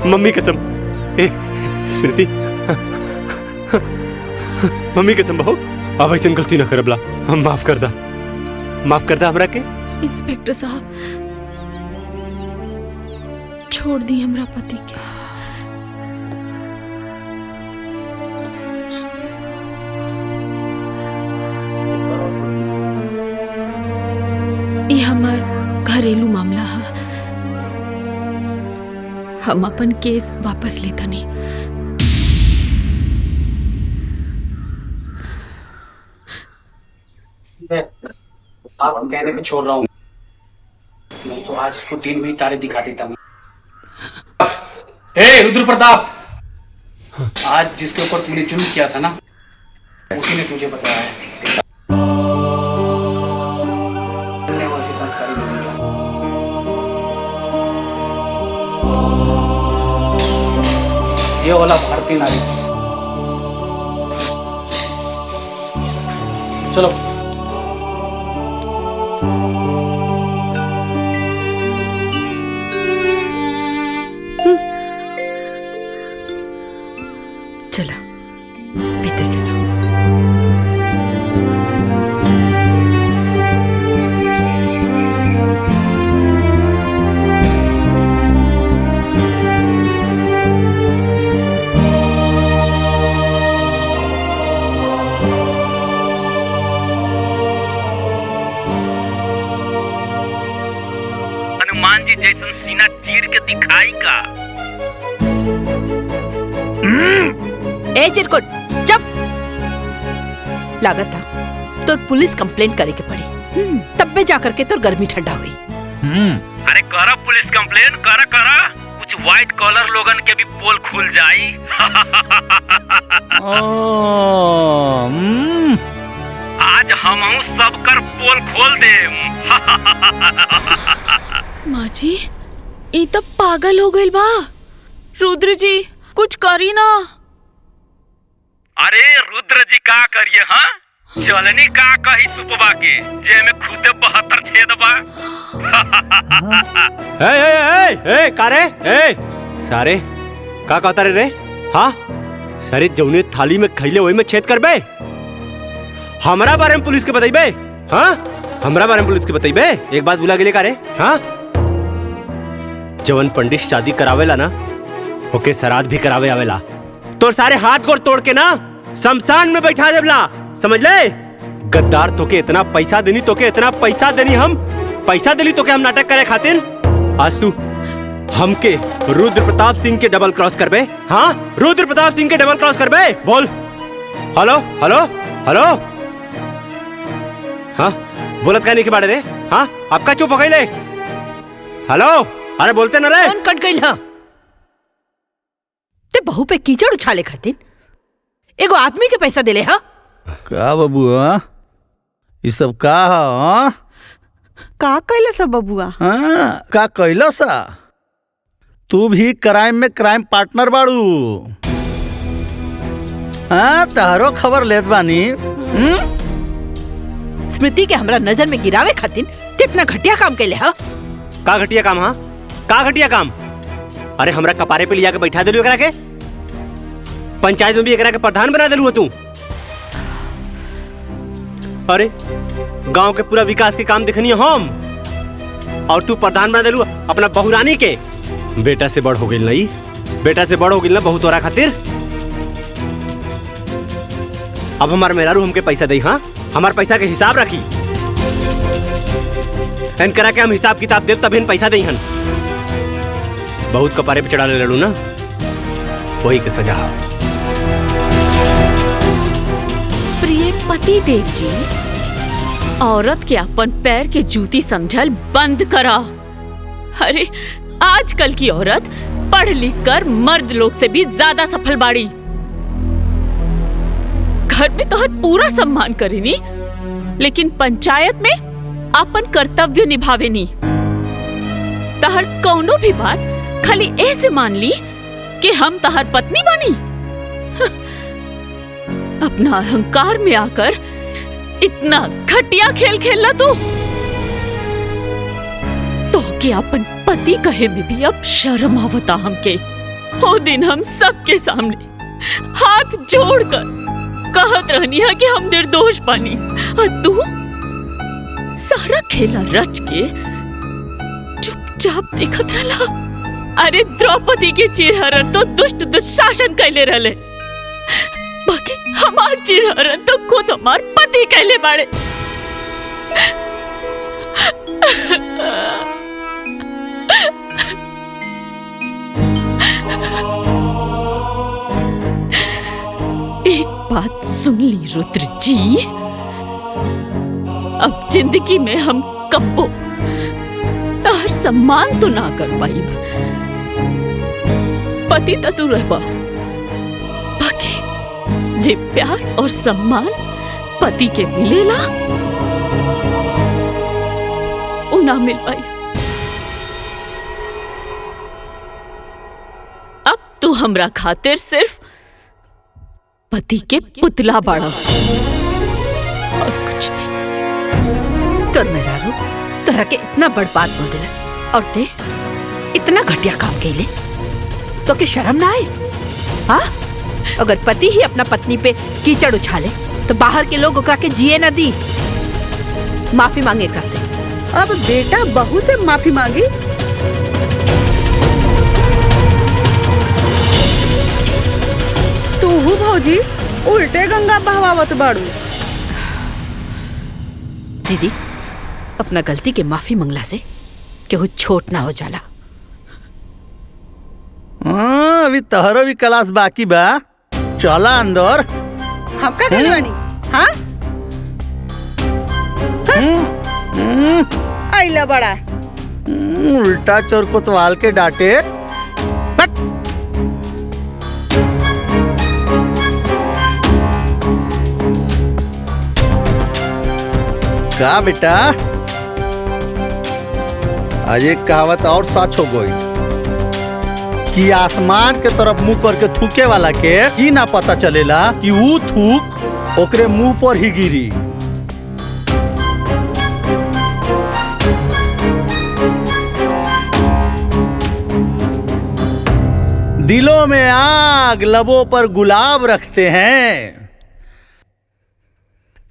मम्मी कसम स्मृति, मम्मी कसम बहू अब ऐसे गलती ना करबला। हम माफ कर दा हमरा के। इंस्पेक्टर साहब छोड़ दी हमरा पति के। हम अपन केस वापस लेता नहीं। आप कहने पे छोड़ रहा हूँ, नहीं तो आज इसको दिन में तारे दिखा देता हूँ। हे रुद्र प्रताप, आज जिसके ऊपर तूने जुल्म किया था ना, उसी ने तुझे बताया है। संस्कारी नहीं था। ये वाला भारतीय नारी। चलो चला भीतर चला। हनुमान जी जैसन सीना चीर के दिखाई का। ए चिरकुट चुप। लागत था तो पुलिस कंप्लेंट करे के पड़ी, तब पे जाकर के तो गर्मी ठंडा हुई। अरे करा पुलिस कंप्लेन, करा करा, कुछ व्हाइट कॉलर लोगन के भी पोल खुल जाई। आज हम सबकर पोल खोल देम। माँ जी ई तब पागल हो गइल बा। रुद्र जी कुछ करी ना। अरे रुद्र जी का करिए? हाँ चलनी का कही सुपवा के जे में खुद 72 छेद बा। ए कारे ए सारे का कहता रे? हाँ सारे जौने थाली में खैले वही में छेद करबे। हमरा बारे में पुलिस के बताइबे? हाँ हमरा बारे में पुलिस के बताइबे? एक बात भुला गेले का रे? हाँ जवन पंडित शादी करावेला ना, ओके श्राद्ध भी करावे आवेला। तो सारे हाथ गोड़ तोड़ के ना शमशान में बैठा देवला, समझ ले? गद्दार तोके इतना पैसा देनी, तोके इतना पैसा देनी, हम पैसा देली तोके हम नाटक करे खातिर। आज तू हमके रुद्र प्रताप सिंह के डबल क्रॉस करबे? हाँ रुद्र प्रताप सिंह के डबल क्रॉस करबे? बोल। Hello hello hello. हाँ बोलत कहने के बारे रे? हाँ आपका चुप हो गई ले। हेलो अरे बोलते न रे। कौन कट गई ना? ते बहू पे कीचड़ उछाले खातिर एगो आदमी के पैसा देले? हा का बबुआ ये सब का? हाँ का कैला सब बबुआ? हाँ का कैला सा? तू भी क्राइम में क्राइम पार्टनर बाड़ू। हाँ तारो खबर लेत बानी। स्मृति के हमरा नजर में गिरावे खातिर कितना घटिया काम कैले? हा का घटिया काम? हाँ का घटिया काम? अरे हमरा कपारे पे लिया के बैठा देलू एकरा के, पंचायत में भी एकरा के प्रधान बना देलू तू। अरे गांव के पूरा विकास के काम देखनी हम, और तू प्रधान बना देलू अपना बहुरानी के। बेटा से बड़ हो गई नहीं, बेटा से बड़ हो गई ना बहुत तोरा खातिर। अब हमार मेहरारू हमके पैसा दे। हाँ हमार पैसा के हिसाब रखी, एन करा के हम हिसाब किताब देव तब इन पैसा दे। हन बहुत कपारे पे चढ़ा ले लड़ू ना, वही के सजा। प्रिय पति देव जी, औरत के अपन पैर के जूती समझल बंद करा। अरे आजकल की औरत पढ़ लिख कर मर्द लोग से भी ज्यादा सफल बाड़ी। घर में तो हर पूरा सम्मान करेनी, लेकिन पंचायत में अपन कर्तव्य निभावेनी। तहर कौनो भी बात खाली ऐसे मान ली कि हम तहर पत्नी बनी। अपना अहंकार में आकर इतना घटिया खेल खेलना तू तो कि अपन पति कहे में भी अब शर्म आवता हमके। वो दिन हम सबके सामने हाथ जोड़कर कहत रहनी है कि हम निर्दोष बनी, और तू सारा खेला रच के चुपचाप देखत रहला। अरे द्रौपदी के चिरहरण तो दुष्ट दुशासन कैले रहले, बाकी हमार चिरहरण तो खुद हमार पति कैले बाड़े। बात सुन ली रुद्र जी। अब जिंदगी में हम कब्बो तार सम्मान तो ना कर पाई। पति तो तू रहबा, बाकी जे प्यार और सम्मान पति के मिलेला वो ना मिल पाई। अब तू हमरा खातिर सिर्फ पति के पुतला बाड़ा और कुछ नहीं। तोर मेरा रू तोरा के इतना बड़ बात बोल दिलस और ते इतना घटिया काम कैले तो के शर्म ना आए? हाँ, अगर पति ही अपना पत्नी पे कीचड़ उछाले तो बाहर के लोग ओकरा के जिए न दी। माफी मांगे एकरा से। अब बेटा बहू से माफी मांगी? तू भौजी उल्टे गंगा बहवावत बाड़ू। दीदी, अपना गलती के माफी मंगला से केहू छोट ना हो जाला। अभी तहरो भी क्लास बाकी बा, चला अंदर। हम का गइल बानी? हाँ आइला बड़ा उल्टा चोर कोतवाल के डांटे। बट का बेटा, आज एक कहावत और सच हो गई कि आसमान के तरफ मुंह करके थूके वाला के ही ना पता चलेला कि वो थूक ओकरे मुंह पर ही गिरी। दिलों में आग, लबों पर गुलाब रखते हैं।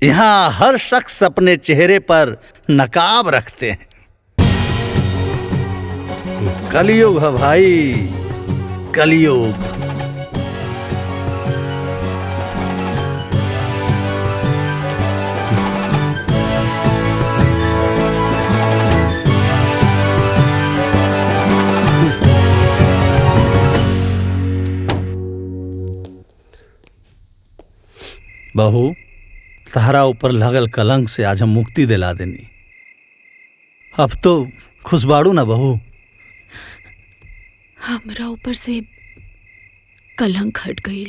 यहाँ हर शख्स अपने चेहरे पर नकाब रखते हैं। कलयुग है भाई, कलयुग। बहू, तहरा ऊपर लगल कलंक से आज हम मुक्ति दिला देनी। अब तो खुशबाड़ू ना बहू? हमरा ऊपर से कलंक हट गई,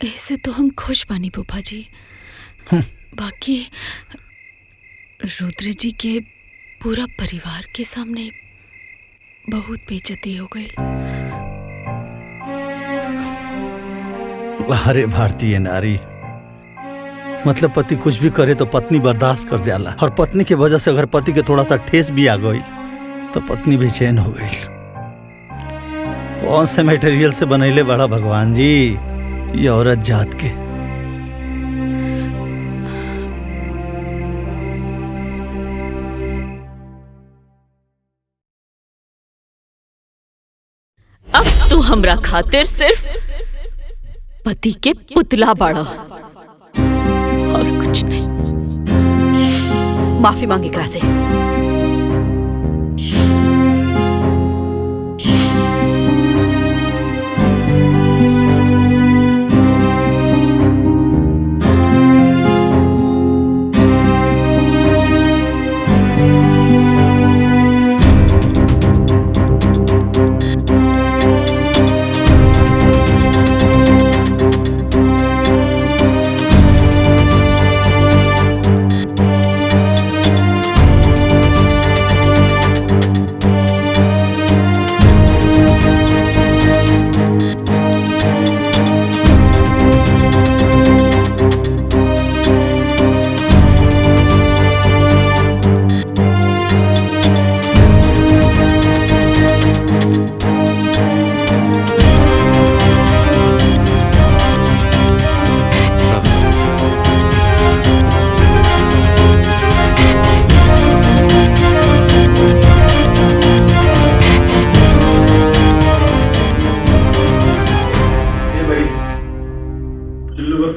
ऐसे तो हम खुश बानी फूफा जी। बाकी रुद्र जी के पूरा परिवार के सामने बहुत बेइज्जती हो गई। अरे भारतीय नारी, मतलब पति कुछ भी करे तो पत्नी बर्दाश्त कर जाला, और पत्नी की वजह से अगर पति के थोड़ा सा ठेस भी आ गई तो पत्नी बेचैन हो गई। कौन से मटेरियल से बनैले बड़ा भगवान जी ये औरत जात के। अब तू हमरा खातिर सिर्फ पति के पुतला बाड़ा और कुछ नहीं। माफी मांगे एकरा से।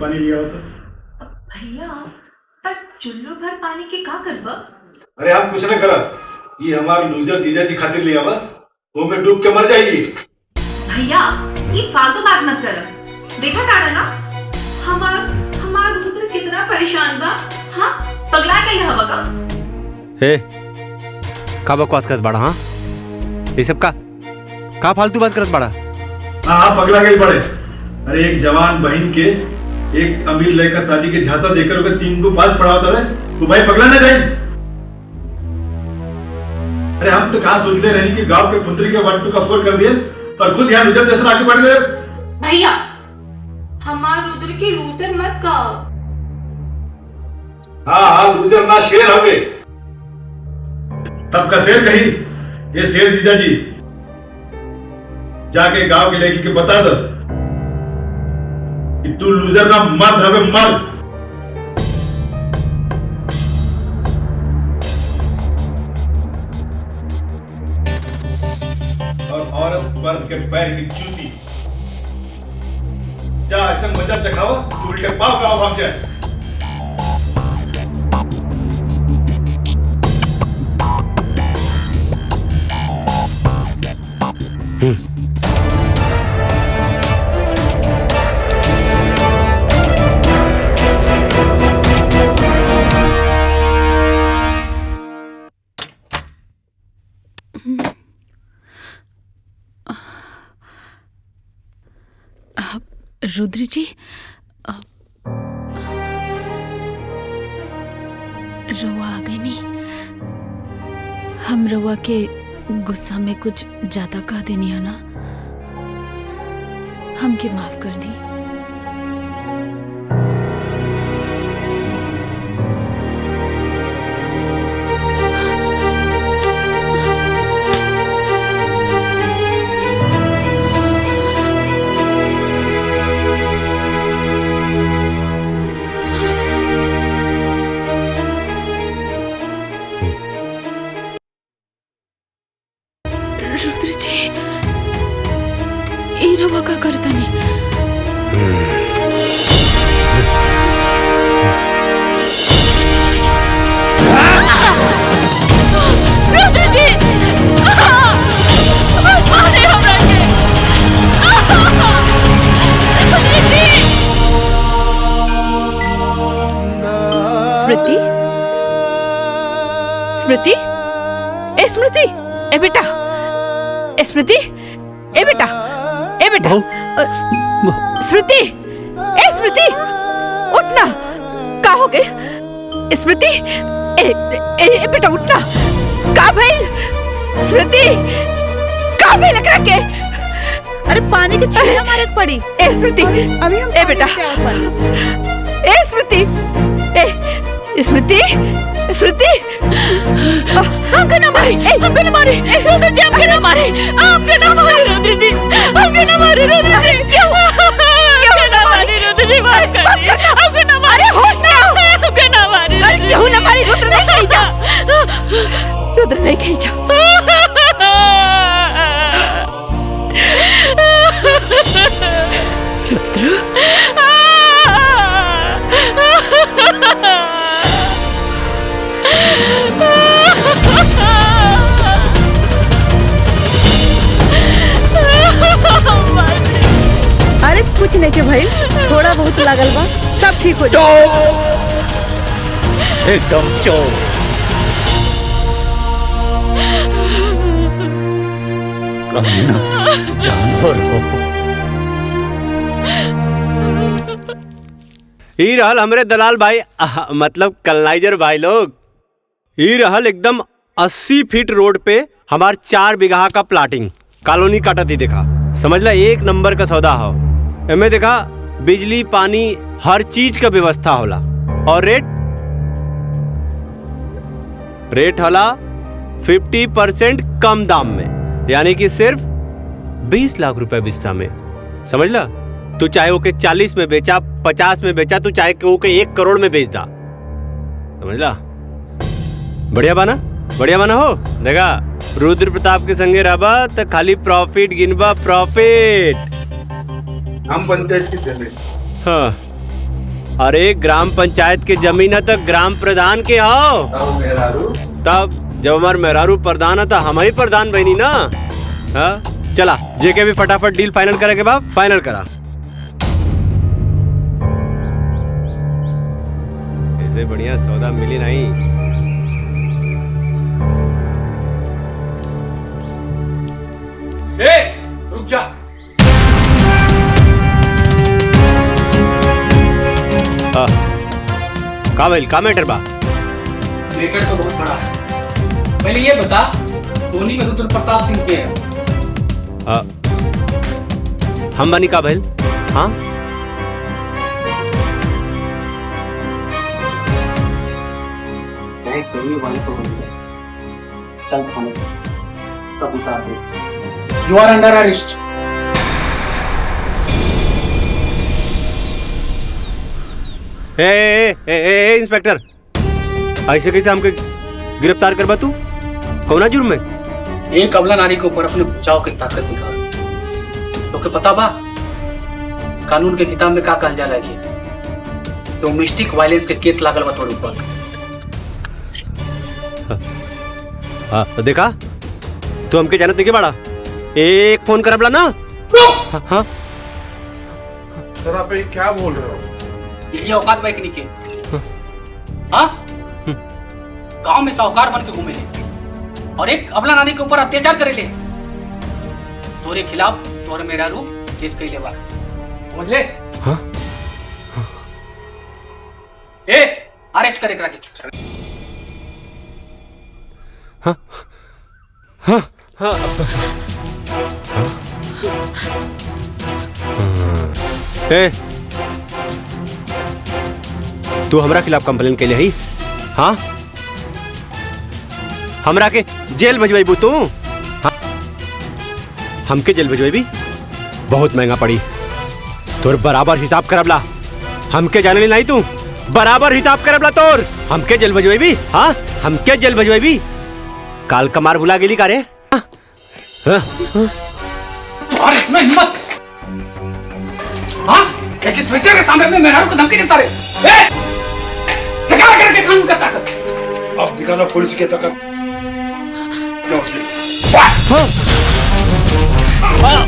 पानी लिया होता भैया, पर चुल्लू भर पानी के का करबा? अरे हम कुछ न करा, ये हमार लूजर जीजा जी खातिर लिया हुआ, वो में डूब के मर जाएगी। भैया, ये फालतू बात मत कर। देखा ताड़ा ना, हमार रुद्र कितना परेशान बा। हाँ, पगला गई हवा का। हे का बकवास करत बाड़ा? हाँ, ये सब का फालतू बात करत बाड़ा? हाँ पगला गई बड़े। अरे एक जवान बहन के एक अमीर लड़का शादी के झांसा देकर ओके 3 को 5 पढ़ाता है, तो भाई पगला ना जाए। अरे हम तो कहाँ सोचते रहे कि गांव के पुत्री के 1 2 का 4 कर दिए और खुद यहाँ रुजर जैसा आगे बढ़ गए। भैया, हमार रुद्र की लूतर मत कहो। हाँ रुजर ना शेर हो गए। तब का शेर कही, ये शेर जीजा जी जाके गांव के लड़की के बता दो कि तू लूजर ना मर्द हवे, मर्द। और औरत मर्द के पैर की जूती। जा ऐसे मजा चखाओ तू उल्टे पाव का भाग जाए। रुद्र जी, रवा आ गई नहीं। हम रवा के गुस्सा में कुछ ज्यादा कह देनी है ना, हमके माफ कर दी। रुद्र जी, ई रवा का करता नहीं। रुद्र जी, मारे हमरा के। स्मृति, स्मृति, ए स्मृति, ए बेटा, ए स्मृति, ए बेटा, ए बेटा, स्मृति, ए स्मृति, उठना। का हो गए स्मृति? ए बेटा उठना। का भइल स्मृति? का भइल एकरा के? अरे पानी की छींटे मारे पड़ी। ए स्मृति, अभी हम ए बेटा, ए स्मृति, ए स्मृति, स्मृति, हमको ना मारे, हमको ना मारे, रुद्र जी हमको ना मारे, आपको ना मारे रुद्र जी, हमको ना मारे रुद्र जी। क्यों ना मारे रुद्र जी? बस कर, हमको ना मारे, होश में आओ, हमको ना मारे। अरे क्यों ना मारे? रुद्र नहीं कहीं जा, रुद्र नहीं कहीं जा। रुद्र, अरे कुछ नहीं के भाई, थोड़ा बहुत लागल बा, सब ठीक हो जाए। एकदम चोर। कमीना जानवर हो। ई रहल हमरे दलाल भाई, मतलब कलनाइजर भाई लोग। ई रहल एकदम 80 फीट रोड पे हमार 4 बीघा का प्लाटिंग कॉलोनी काटा थी। देखा, समझ ला, 1 नंबर का सौदा हो। एमे देखा, बिजली पानी हर चीज का व्यवस्था होला। और रेट होला 50% कम दाम में, यानी कि सिर्फ 20 लाख रुपए बिस्सा में। समझ ला, तू चाहे ओके 40 में बेचा, 50 में बेचा, तू चाहे ओके 1 करोड़ में बेच दा। समझ ला, बढ़िया बाना, बढ़िया बाना हो। देखा, रुद्र प्रताप के संगे रहबा तो खाली प्रॉफिट गिनबा, प्रॉफिट। हम पंचायत की जमीन। हाँ, अरे ग्राम पंचायत के जमीन है तो ग्राम प्रधान के हो। तब जब हमार मेहरारू प्रधान है तो हम ही प्रधान बनी ना। हाँ, चला जेके भी फटाफट डील फाइनल करे के बाद फाइनल करा। इससे बढ़िया सौदा मिली नहीं। रुक जा। का भाई का मैटर बा? मैटर तो बहुत बड़ा है। पहले ये बता, धोनी में रुद्र प्रताप सिंह के है? हम बनी का भाई? हाँ You are under arrest. Inspector, ऐसे कैसे हमके गिरफ्तार करबा तू? कौना जुर्म में? एक अबला नारी के ऊपर अपने बचाव की ताकत दिखा। तो के पता बा कानून के किताब में का कहल जाला है कि डोमेस्टिक वायलेंस के केस लागल बा तोर ऊपर। देखा तू हमके जानत नहीं बाड़ा। एक फोन करबला ना। हाँ सर आप ये क्या बोल रहे हो? यही औकात बैकनी के। हाँ गांव में साहूकार बन के घूमे ले और एक अबला नानी के ऊपर अत्याचार करे ले। तोरे खिलाफ तोर मेरा रूप केस कैले बा, समझ ले? हाँ ए अरेस्ट करे करा के। हाँ हाँ हाँ ए तू हमरा खिलाफ कंप्लेन के लिए ही? हाँ हमरा के जेल भेजबू तू? हाँ? हमके जेल भेजबी बहुत महंगा पड़ी। तोर बराबर हिसाब करबला। हमके जाने नहीं तू बराबर हिसाब करबला तोर। हमके जेल भेजबी? हाँ हमके जेल भेजबी? काल कमार भुला गेली का रे? और इसमें हिम्मत? हाँ एक इंस्पेक्टर के सामने में मेहरारू को धमकी देता रे। दिखा करके कानून का ताकत। अब दिखाना पुलिस की ताकत। हाँ